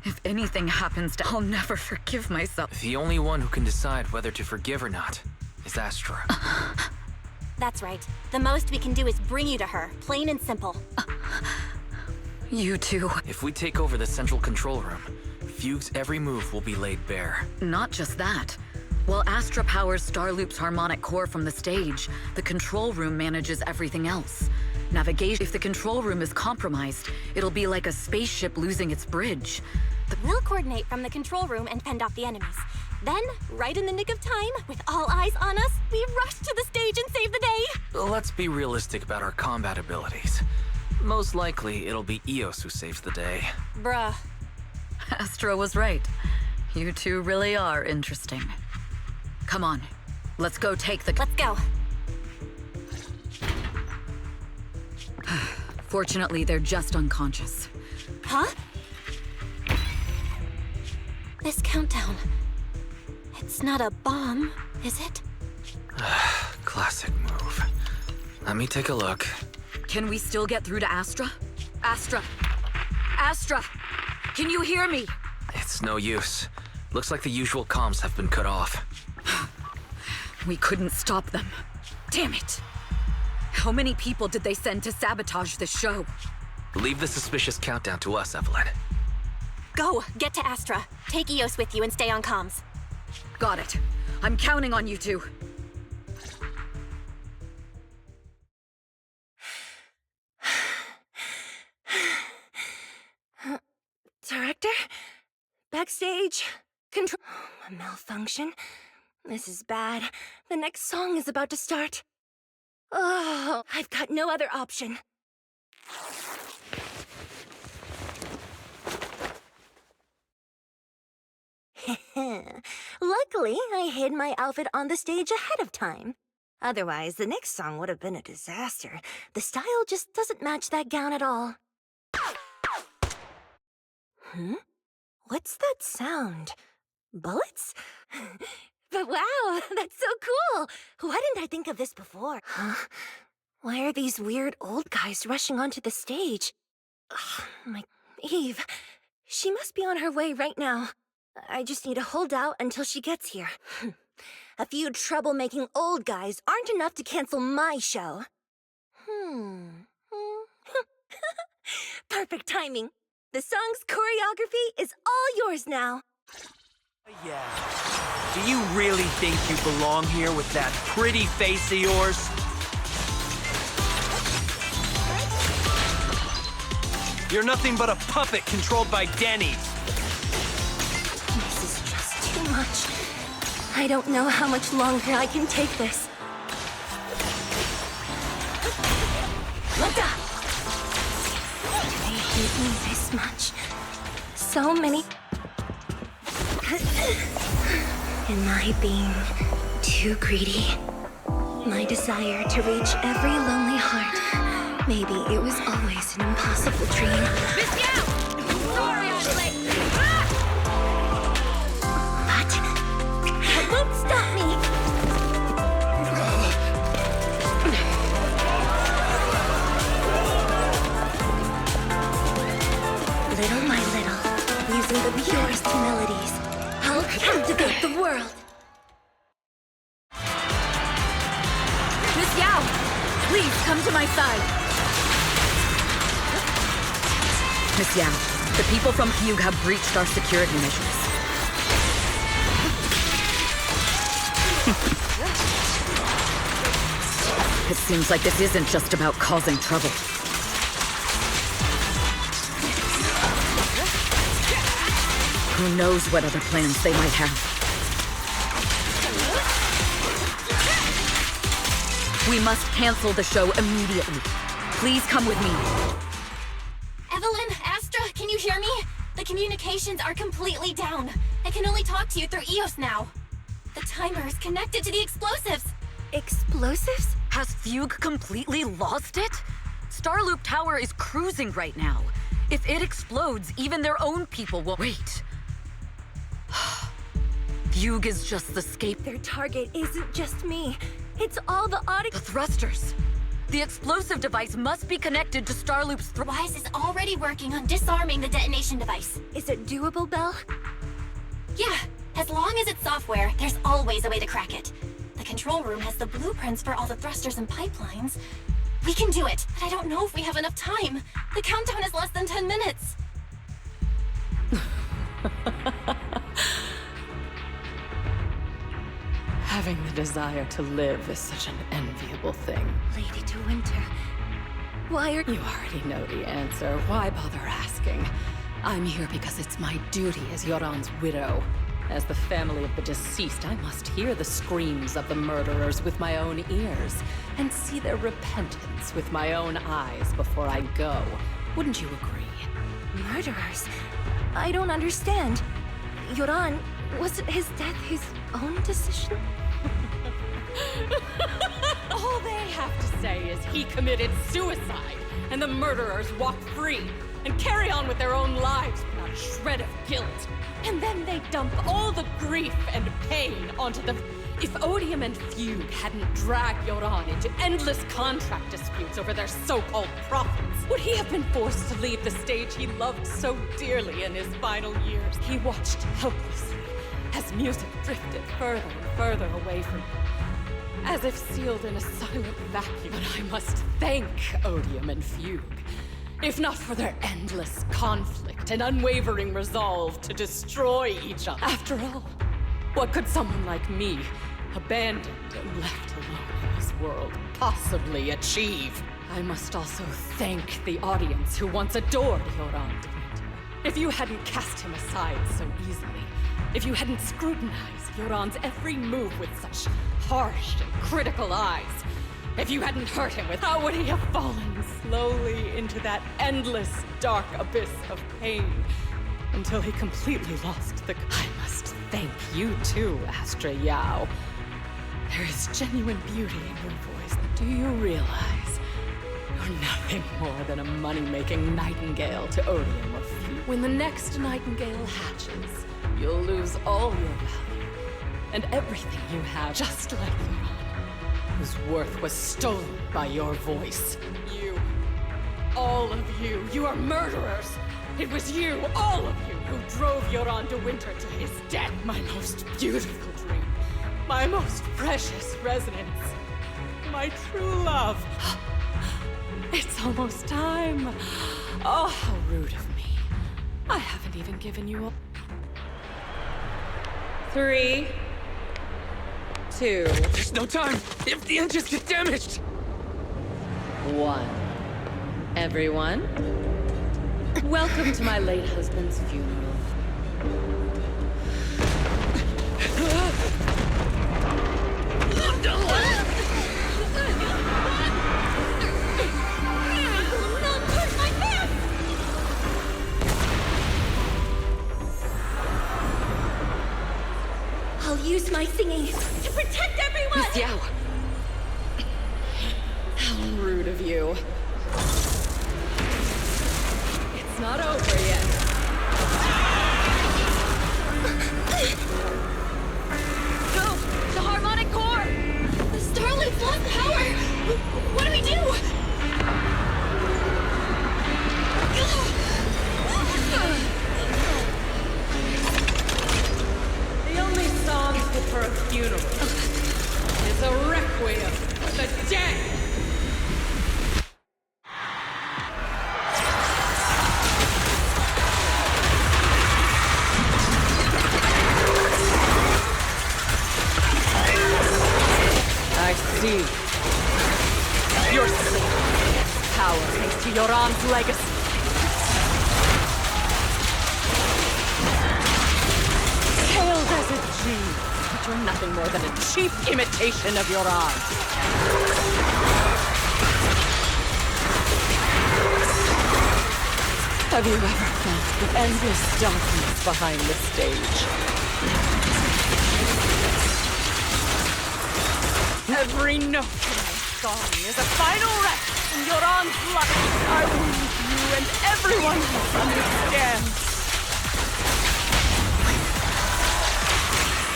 If anything happens to... I'll never forgive myself. The only one who can decide whether to forgive or not is Astra. That's right. The most we can do is bring you to her, plain and simple. You too. If we take over the central control room, Fugue's every move will be laid bare. Not just that. While Astra powers Starloop's harmonic core from the stage, the control room manages everything else. Navigation. If the control room is compromised, it'll be like a spaceship losing its bridge. We'll coordinate from the control room and fend off the enemies. Then, right in the nick of time, with all eyes on us, we rush to the stage and save the day! Let's be realistic about our combat abilities. Most likely, it'll be Eos who saves the day. Bruh. Astra was right. You two really are interesting. Come on, let's go take the... Let's go. Fortunately, they're just unconscious. Huh? This countdown... It's not a bomb, is it? Classic move. Let me take a look. Can we still get through to Astra? Astra! Astra! Can you hear me? It's no use. Looks like the usual comms have been cut off. We couldn't stop them. Damn it! How many people did they send to sabotage this show? Leave the suspicious countdown to us, Evelyn. Go! Get to Astra. Take Eos with you and stay on comms. Got it. I'm counting on you two. Director? Backstage? Control... A malfunction? This is bad. The next song is about to start. Oh, I've got no other option. Luckily, I hid my outfit on the stage ahead of time. Otherwise, the next song would have been a disaster. The style just doesn't match that gown at all. What's that sound? Bullets? But wow, that's so cool! Why didn't I think of this before? Huh? Why are these weird old guys rushing onto the stage? Ugh, Eve. She must be on her way right now. I just need to hold out until she gets here. A few troublemaking old guys aren't enough to cancel my show. Perfect timing. The song's choreography is all yours now. Yeah. Do you really think you belong here with that pretty face of yours? You're nothing but a puppet controlled by Denny's. This is just too much. I don't know how much longer I can take this. Do they hate me this much? So many... Am I being too greedy? My desire to reach every lonely heart. Maybe it was always an impossible dream. Miss Yao! Sorry I'm late! But that won't stop me! Little by little, using the purest melodies, I'll captivate the world. Miss Yao, please come to my side. Miss Yao, the people from Fugue have breached our security measures. It seems like this isn't just about causing trouble. Who knows what other plans they might have. We must cancel the show immediately. Please come with me. Evelyn, Astra, can you hear me? The communications are completely down. I can only talk to you through EOS now. The timer is connected to the explosives. Explosives? Has Fugue completely lost it? Starloop Tower is cruising right now. If it explodes, even their own people will... Wait. Fugue is just the scape. Their target isn't just me. It's all the The thrusters. The explosive device must be connected to Starloop's Wise is already working on disarming the detonation device. Is it doable, Belle? Yeah, as long as it's software, there's always a way to crack it. The control room has the blueprints for all the thrusters and pipelines. We can do it, but I don't know if we have enough time. The countdown is less than 10 minutes. Having the desire to live is such an enviable thing. Lady de Winter, why are You already know the answer. Why bother asking? I'm here because it's my duty as Yoran's widow. As the family of the deceased, I must hear the screams of the murderers with my own ears and see their repentance with my own eyes before I go. Wouldn't you agree? murderers? I don't understand. Yoran, wasn't his death his own decision? All they have to say is he committed suicide, and the murderers walk free and carry on with their own lives without a shred of guilt. And then they dump all the grief and pain onto the... If Odium and Fugue hadn't dragged Yoran into endless contract disputes over their so-called profits, would he have been forced to leave the stage he loved so dearly in his final years? He watched helplessly as music drifted further and further away from him, as if sealed in a silent vacuum. But I must thank Odium and Fugue, if not for their endless conflict and unwavering resolve to destroy each other. After all, what could someone like me, abandoned and left alone in this world, possibly achieve? I must also thank the audience who once adored Yoran de Winter. If you hadn't cast him aside so easily, if you hadn't scrutinized Yoran's every move with such harsh and critical eyes, if you hadn't hurt him with, how would he have fallen slowly into that endless, dark abyss of pain until he completely lost the... I must thank you too, astrayao. There is genuine beauty in your voice. Do you realize you're nothing more than a money-making nightingale to odium a few? When the next nightingale hatches, you'll lose all your value and everything you have, just like Yoran, whose worth was stolen by your voice. You, all of you, you are murderers! It was you, all of you, who drove Yoran de Winter to his death. My most beautiful dream, my most precious residence, my true love. It's almost time. Oh, how rude of me. I haven't even given you a... 3, 2... There's no time! If the engines get damaged! 1. Everyone, welcome to my late husband's funeral. I'll use my singing to protect everyone! Miss Yao! How rude of you. It's not over yet. Go! The harmonic core! The Starlight's lost power! What do we do? The only song fit for a funeral is a requiem for the dead! I see. You're safe. Power thanks to Yoran's legacy. Hailed as a genius, but you're nothing more than a cheap imitation of Yoran. Have you ever felt the endless darkness behind the stage? Every note in my song is a final rest in Yoran's life. I will leave you and everyone else understands.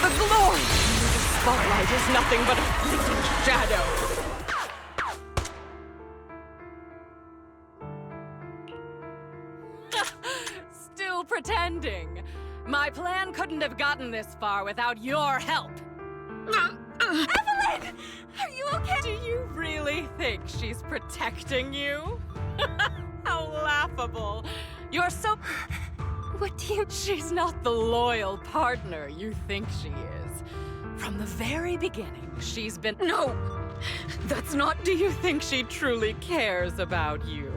The glory under the spotlight is nothing but a fleeting shadow. Still pretending. My plan couldn't have gotten this far without your help. Evelyn! Are you okay? Do you really think she's protecting you? How laughable. You're so... What do you... She's not the loyal partner you think she is. From the very beginning, she's been... No! That's not... Do you think she truly cares about you?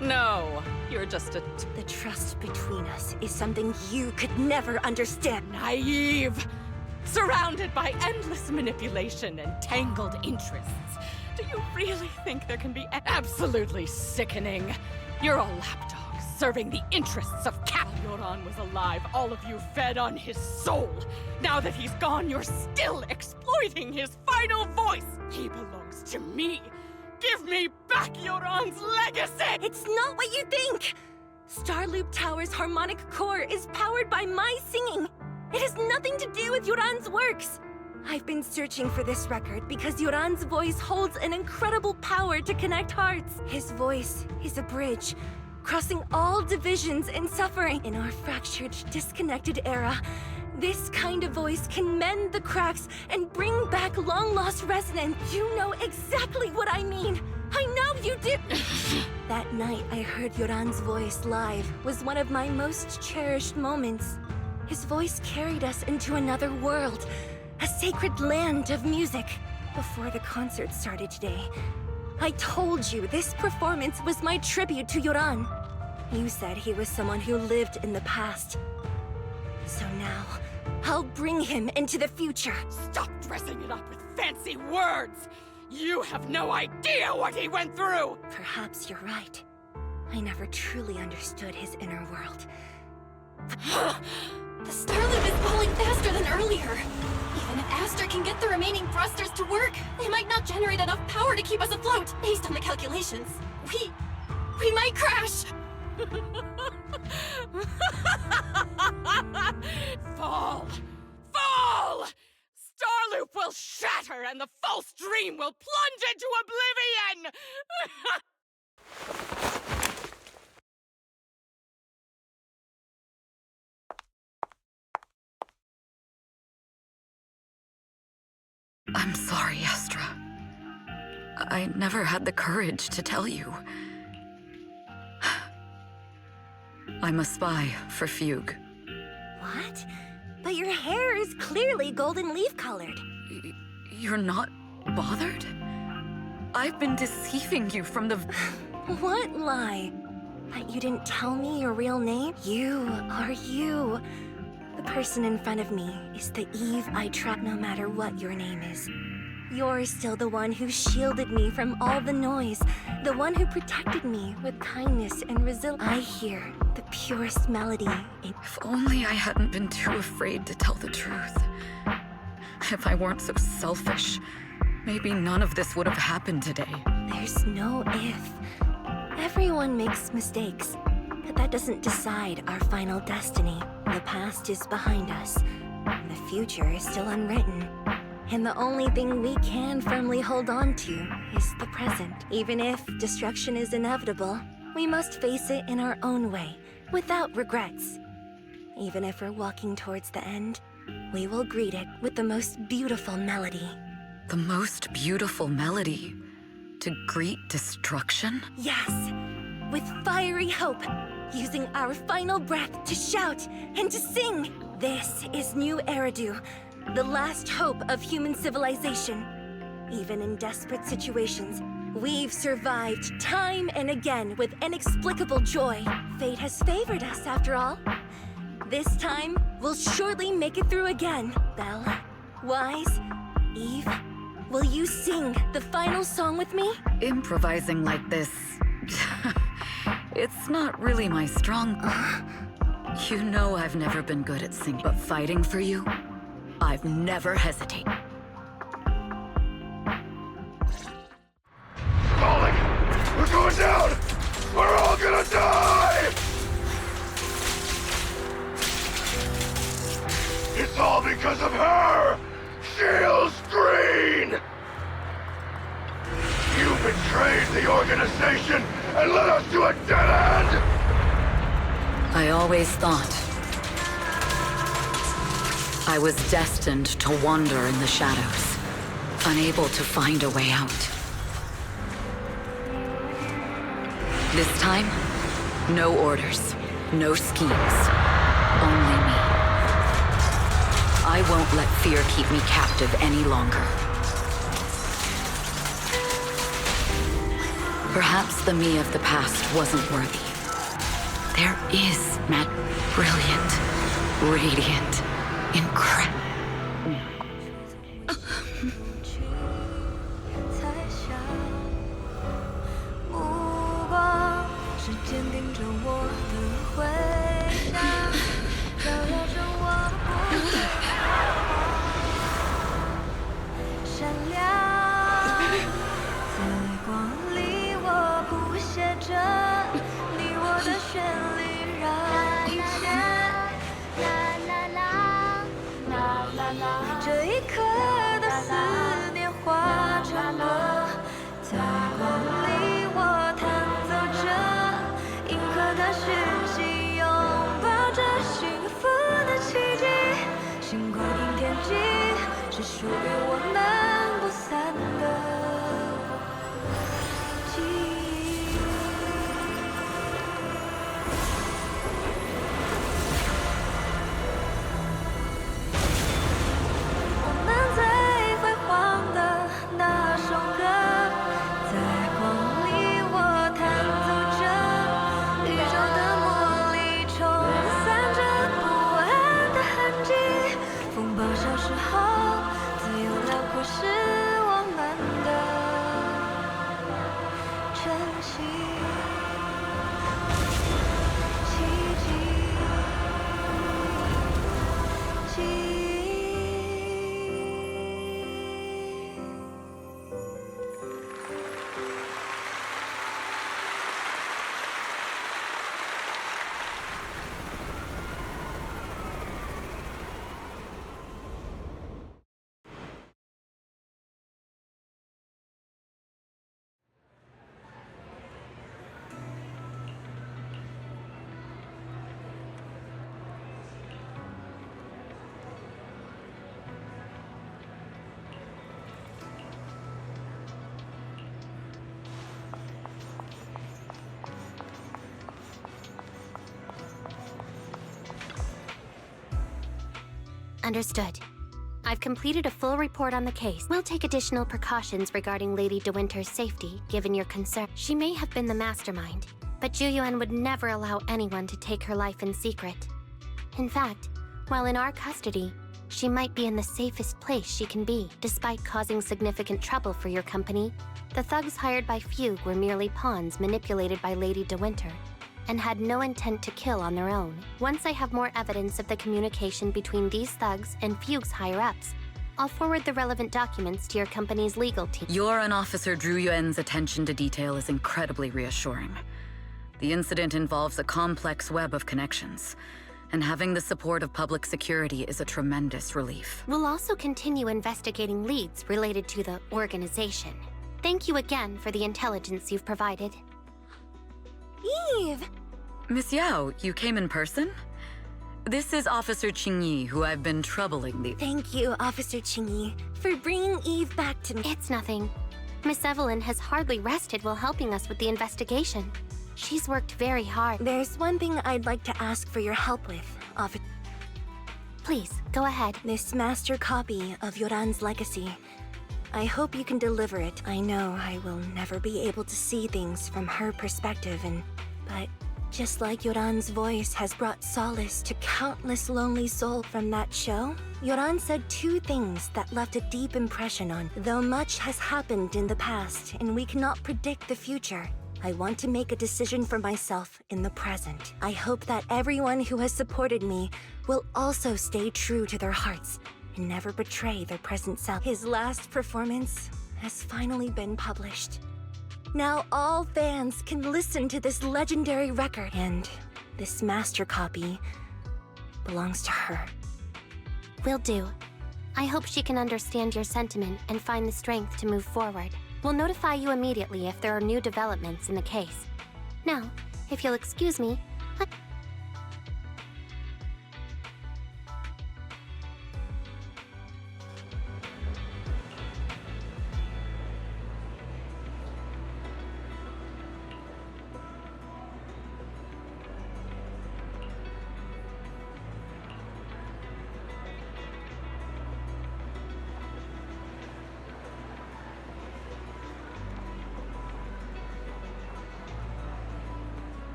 No, you're just a... The trust between us is something you could never understand. Naive! Surrounded by endless manipulation and tangled interests. Do you really think there can be... Absolutely sickening. You're a lapdog serving the interests of Cap. Yoran was alive, all of you fed on his soul. Now that he's gone, you're still exploiting his final voice. He belongs to me. Give me back Yoran's legacy! It's not what you think! Starloop Tower's harmonic core is powered by my singing. It has nothing to do with Yoran's works. I've been searching for this record because Yoran's voice holds an incredible power to connect hearts. His voice is a bridge, crossing all divisions and suffering. In our fractured, disconnected era, this kind of voice can mend the cracks and bring back long-lost resonance. You know exactly what I mean. I know you do. That night I heard Yoran's voice live was one of my most cherished moments. His voice carried us into another world, a sacred land of music. Before the concert started today, I told you this performance was my tribute to Yoran. You said he was someone who lived in the past. So now, I'll bring him into the future. Stop dressing it up with fancy words! You have no idea what he went through! Perhaps you're right. I never truly understood his inner world. The Starloop is falling faster than here. Even if Astra can get the remaining thrusters to work, they might not generate enough power to keep us afloat. Based on the calculations, we might crash. Fall! Fall! Starloop will shatter and the false dream will plunge into oblivion! I'm sorry, Astra. I never had the courage to tell you. I'm a spy for Fugue. What? But your hair is clearly golden leaf colored. You're not bothered? I've been deceiving you from the... What lie? That you didn't tell me your real name? You are you. The person in front of me is the Eve I trust no matter what your name is. You're still the one who shielded me from all the noise, the one who protected me with kindness and resilience. I hear the purest melody in... If only I hadn't been too afraid to tell the truth. If I weren't so selfish, maybe none of this would have happened today. There's no if. Everyone makes mistakes, but that doesn't decide our final destiny. The past is behind us, and the future is still unwritten. And the only thing we can firmly hold on to is the present. Even if destruction is inevitable, we must face it in our own way, without regrets. Even if we're walking towards the end, we will greet it with the most beautiful melody. The most beautiful melody? To greet destruction? Yes, with fiery hope, using our final breath to shout and to sing. This is New Eridu, the last hope of human civilization. Even in desperate situations, we've survived time and again with inexplicable joy. Fate has favored us after all. This time, we'll surely make it through again. Belle, Wise, Eve, will you sing the final song with me? Improvising like this... it's not really my strong... You know I've never been good at singing, but fighting for you, I've never hesitated. Falling! We're going down! We're all gonna die! It's all because of her! Shield's green! You betrayed the organization and led us to a dead end! I always thought I was destined to wander in the shadows, unable to find a way out. This time, no orders, no schemes, only me. I won't let fear keep me captive any longer. Perhaps the me of the past wasn't worthy. There is Matt, brilliant, radiant, incredible. Understood. I've completed a full report on the case. We'll take additional precautions regarding Lady De Winter's safety, given your concern. She may have been the mastermind, but Juyuan would never allow anyone to take her life in secret. In fact, while in our custody, she might be in the safest place she can be. Despite causing significant trouble for your company, the thugs hired by Fugue were merely pawns manipulated by Lady De Winter, and had no intent to kill on their own. Once I have more evidence of the communication between these thugs and Fugue's higher-ups, I'll forward the relevant documents to your company's legal team. Your and Officer Zhu Yuan's attention to detail is incredibly reassuring. The incident involves a complex web of connections, and having the support of public security is a tremendous relief. We'll also continue investigating leads related to the organization. Thank you again for the intelligence you've provided. Eve! Miss Yao, you came in person? This is Officer Qingyi, who I've been troubling the— Thank you, Officer Qingyi, for bringing Eve back to me. It's nothing. Miss Evelyn has hardly rested while helping us with the investigation. She's worked very hard. There's one thing I'd like to ask for your help with, Officer. Please, go ahead. This master copy of Yoran's legacy. I hope you can deliver it. I know I will never be able to see things from her perspective, but just like Yoran's voice has brought solace to countless lonely souls from that show, Yoran said two things that left a deep impression on. Though much has happened in the past and we cannot predict the future, I want to make a decision for myself in the present. I hope that everyone who has supported me will also stay true to their hearts and never betray their present self. His last performance has finally been published. Now all fans can listen to this legendary record, and this master copy belongs to her. Will do. I hope she can understand your sentiment and find the strength to move forward. We'll notify you immediately if there are new developments in the case. Now, if you'll excuse me,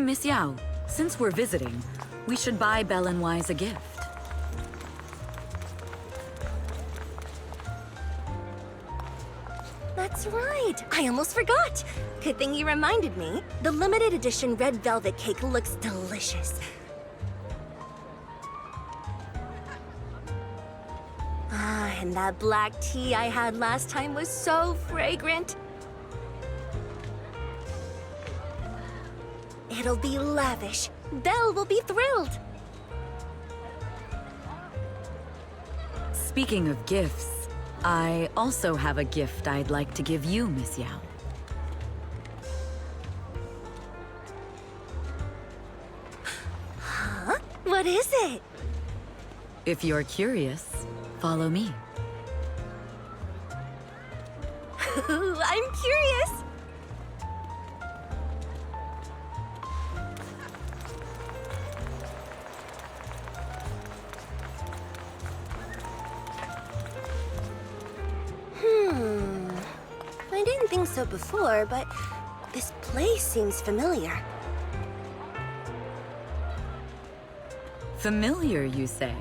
Miss Yao, since we're visiting, we should buy Belle and Wise a gift. That's right! I almost forgot! Good thing you reminded me. The limited edition red velvet cake looks delicious. Ah, and that black tea I had last time was so fragrant. It'll be lavish. Belle will be thrilled. Speaking of gifts, I also have a gift I'd like to give you, Miss Yao. Huh? What is it? If you're curious, follow me. I'm curious. I didn't think so before, but this place seems familiar. Familiar, you say?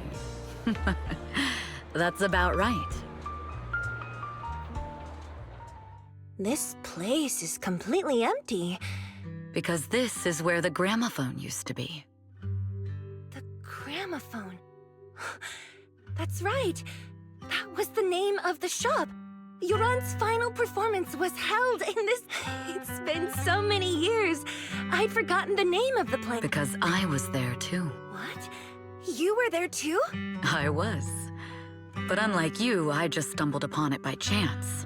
That's about right. This place is completely empty. Because this is where the gramophone used to be. The gramophone. That's right. That was the name of the shop. Yoran's final performance was held in this... It's been so many years. I'd forgotten the name of the place. Because I was there too. What? You were there too? I was. But unlike you, I just stumbled upon it by chance.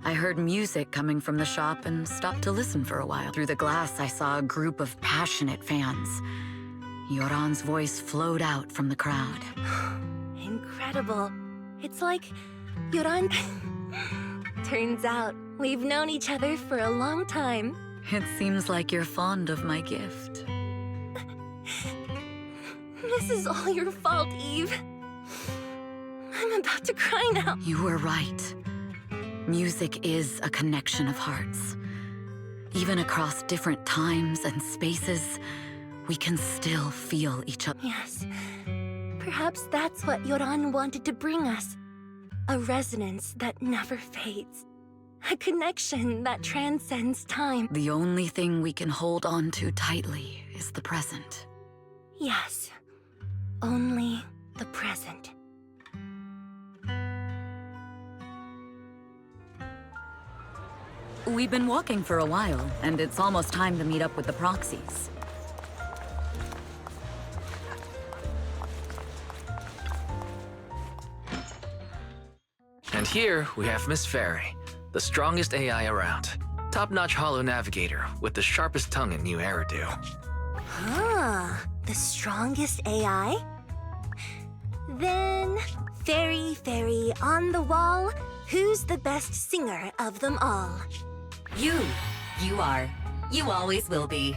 I heard music coming from the shop and stopped to listen for a while. Through the glass, I saw a group of passionate fans. Yoran's voice flowed out from the crowd. Incredible. It's like Yoran... Turns out, we've known each other for a long time. It seems like you're fond of my gift. This is all your fault, Eve. I'm about to cry now. You were right. Music is a connection of hearts. Even across different times and spaces, we can still feel each other. Yes. Perhaps that's what Yoran wanted to bring us. A resonance that never fades. A connection that transcends time. The only thing we can hold on to tightly is the present. Yes. Only the present. We've been walking for a while, and it's almost time to meet up with the proxies. And here we have Miss Fairy, the strongest AI around. Top-notch holo navigator with the sharpest tongue in New Eridu. Ah, the strongest AI? Then, Fairy on the wall, who's the best singer of them all? You. You are. You always will be.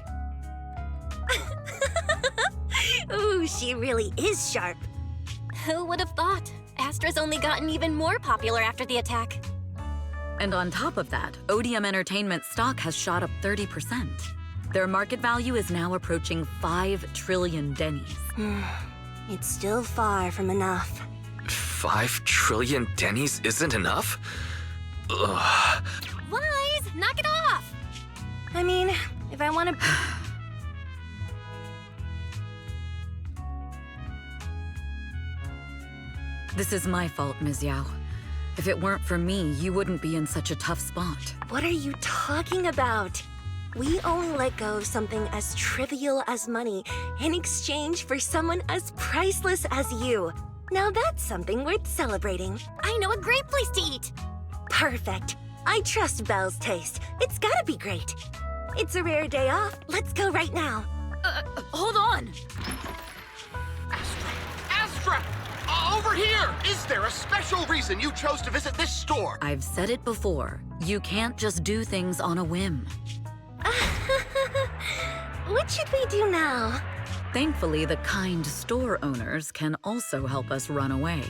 Ooh, she really is sharp. Who would have thought? Astra's only gotten even more popular after the attack. And on top of that, Odium Entertainment stock has shot up 30%. Their market value is now approaching 5 trillion dennies. It's still far from enough. 5 trillion dennies isn't enough? Ugh. Wise, knock it off! I mean, if I want to... This is my fault, Ms. Yao. If it weren't for me, you wouldn't be in such a tough spot. What are you talking about? We only let go of something as trivial as money in exchange for someone as priceless as you. Now that's something worth celebrating. I know a great place to eat! Perfect. I trust Belle's taste. It's gotta be great. It's a rare day off. Let's go right now. Hold on! Astra! Over here! Is there a special reason you chose to visit this store? I've said it before. You can't just do things on a whim. What should we do now? Thankfully, the kind store owners can also help us run away.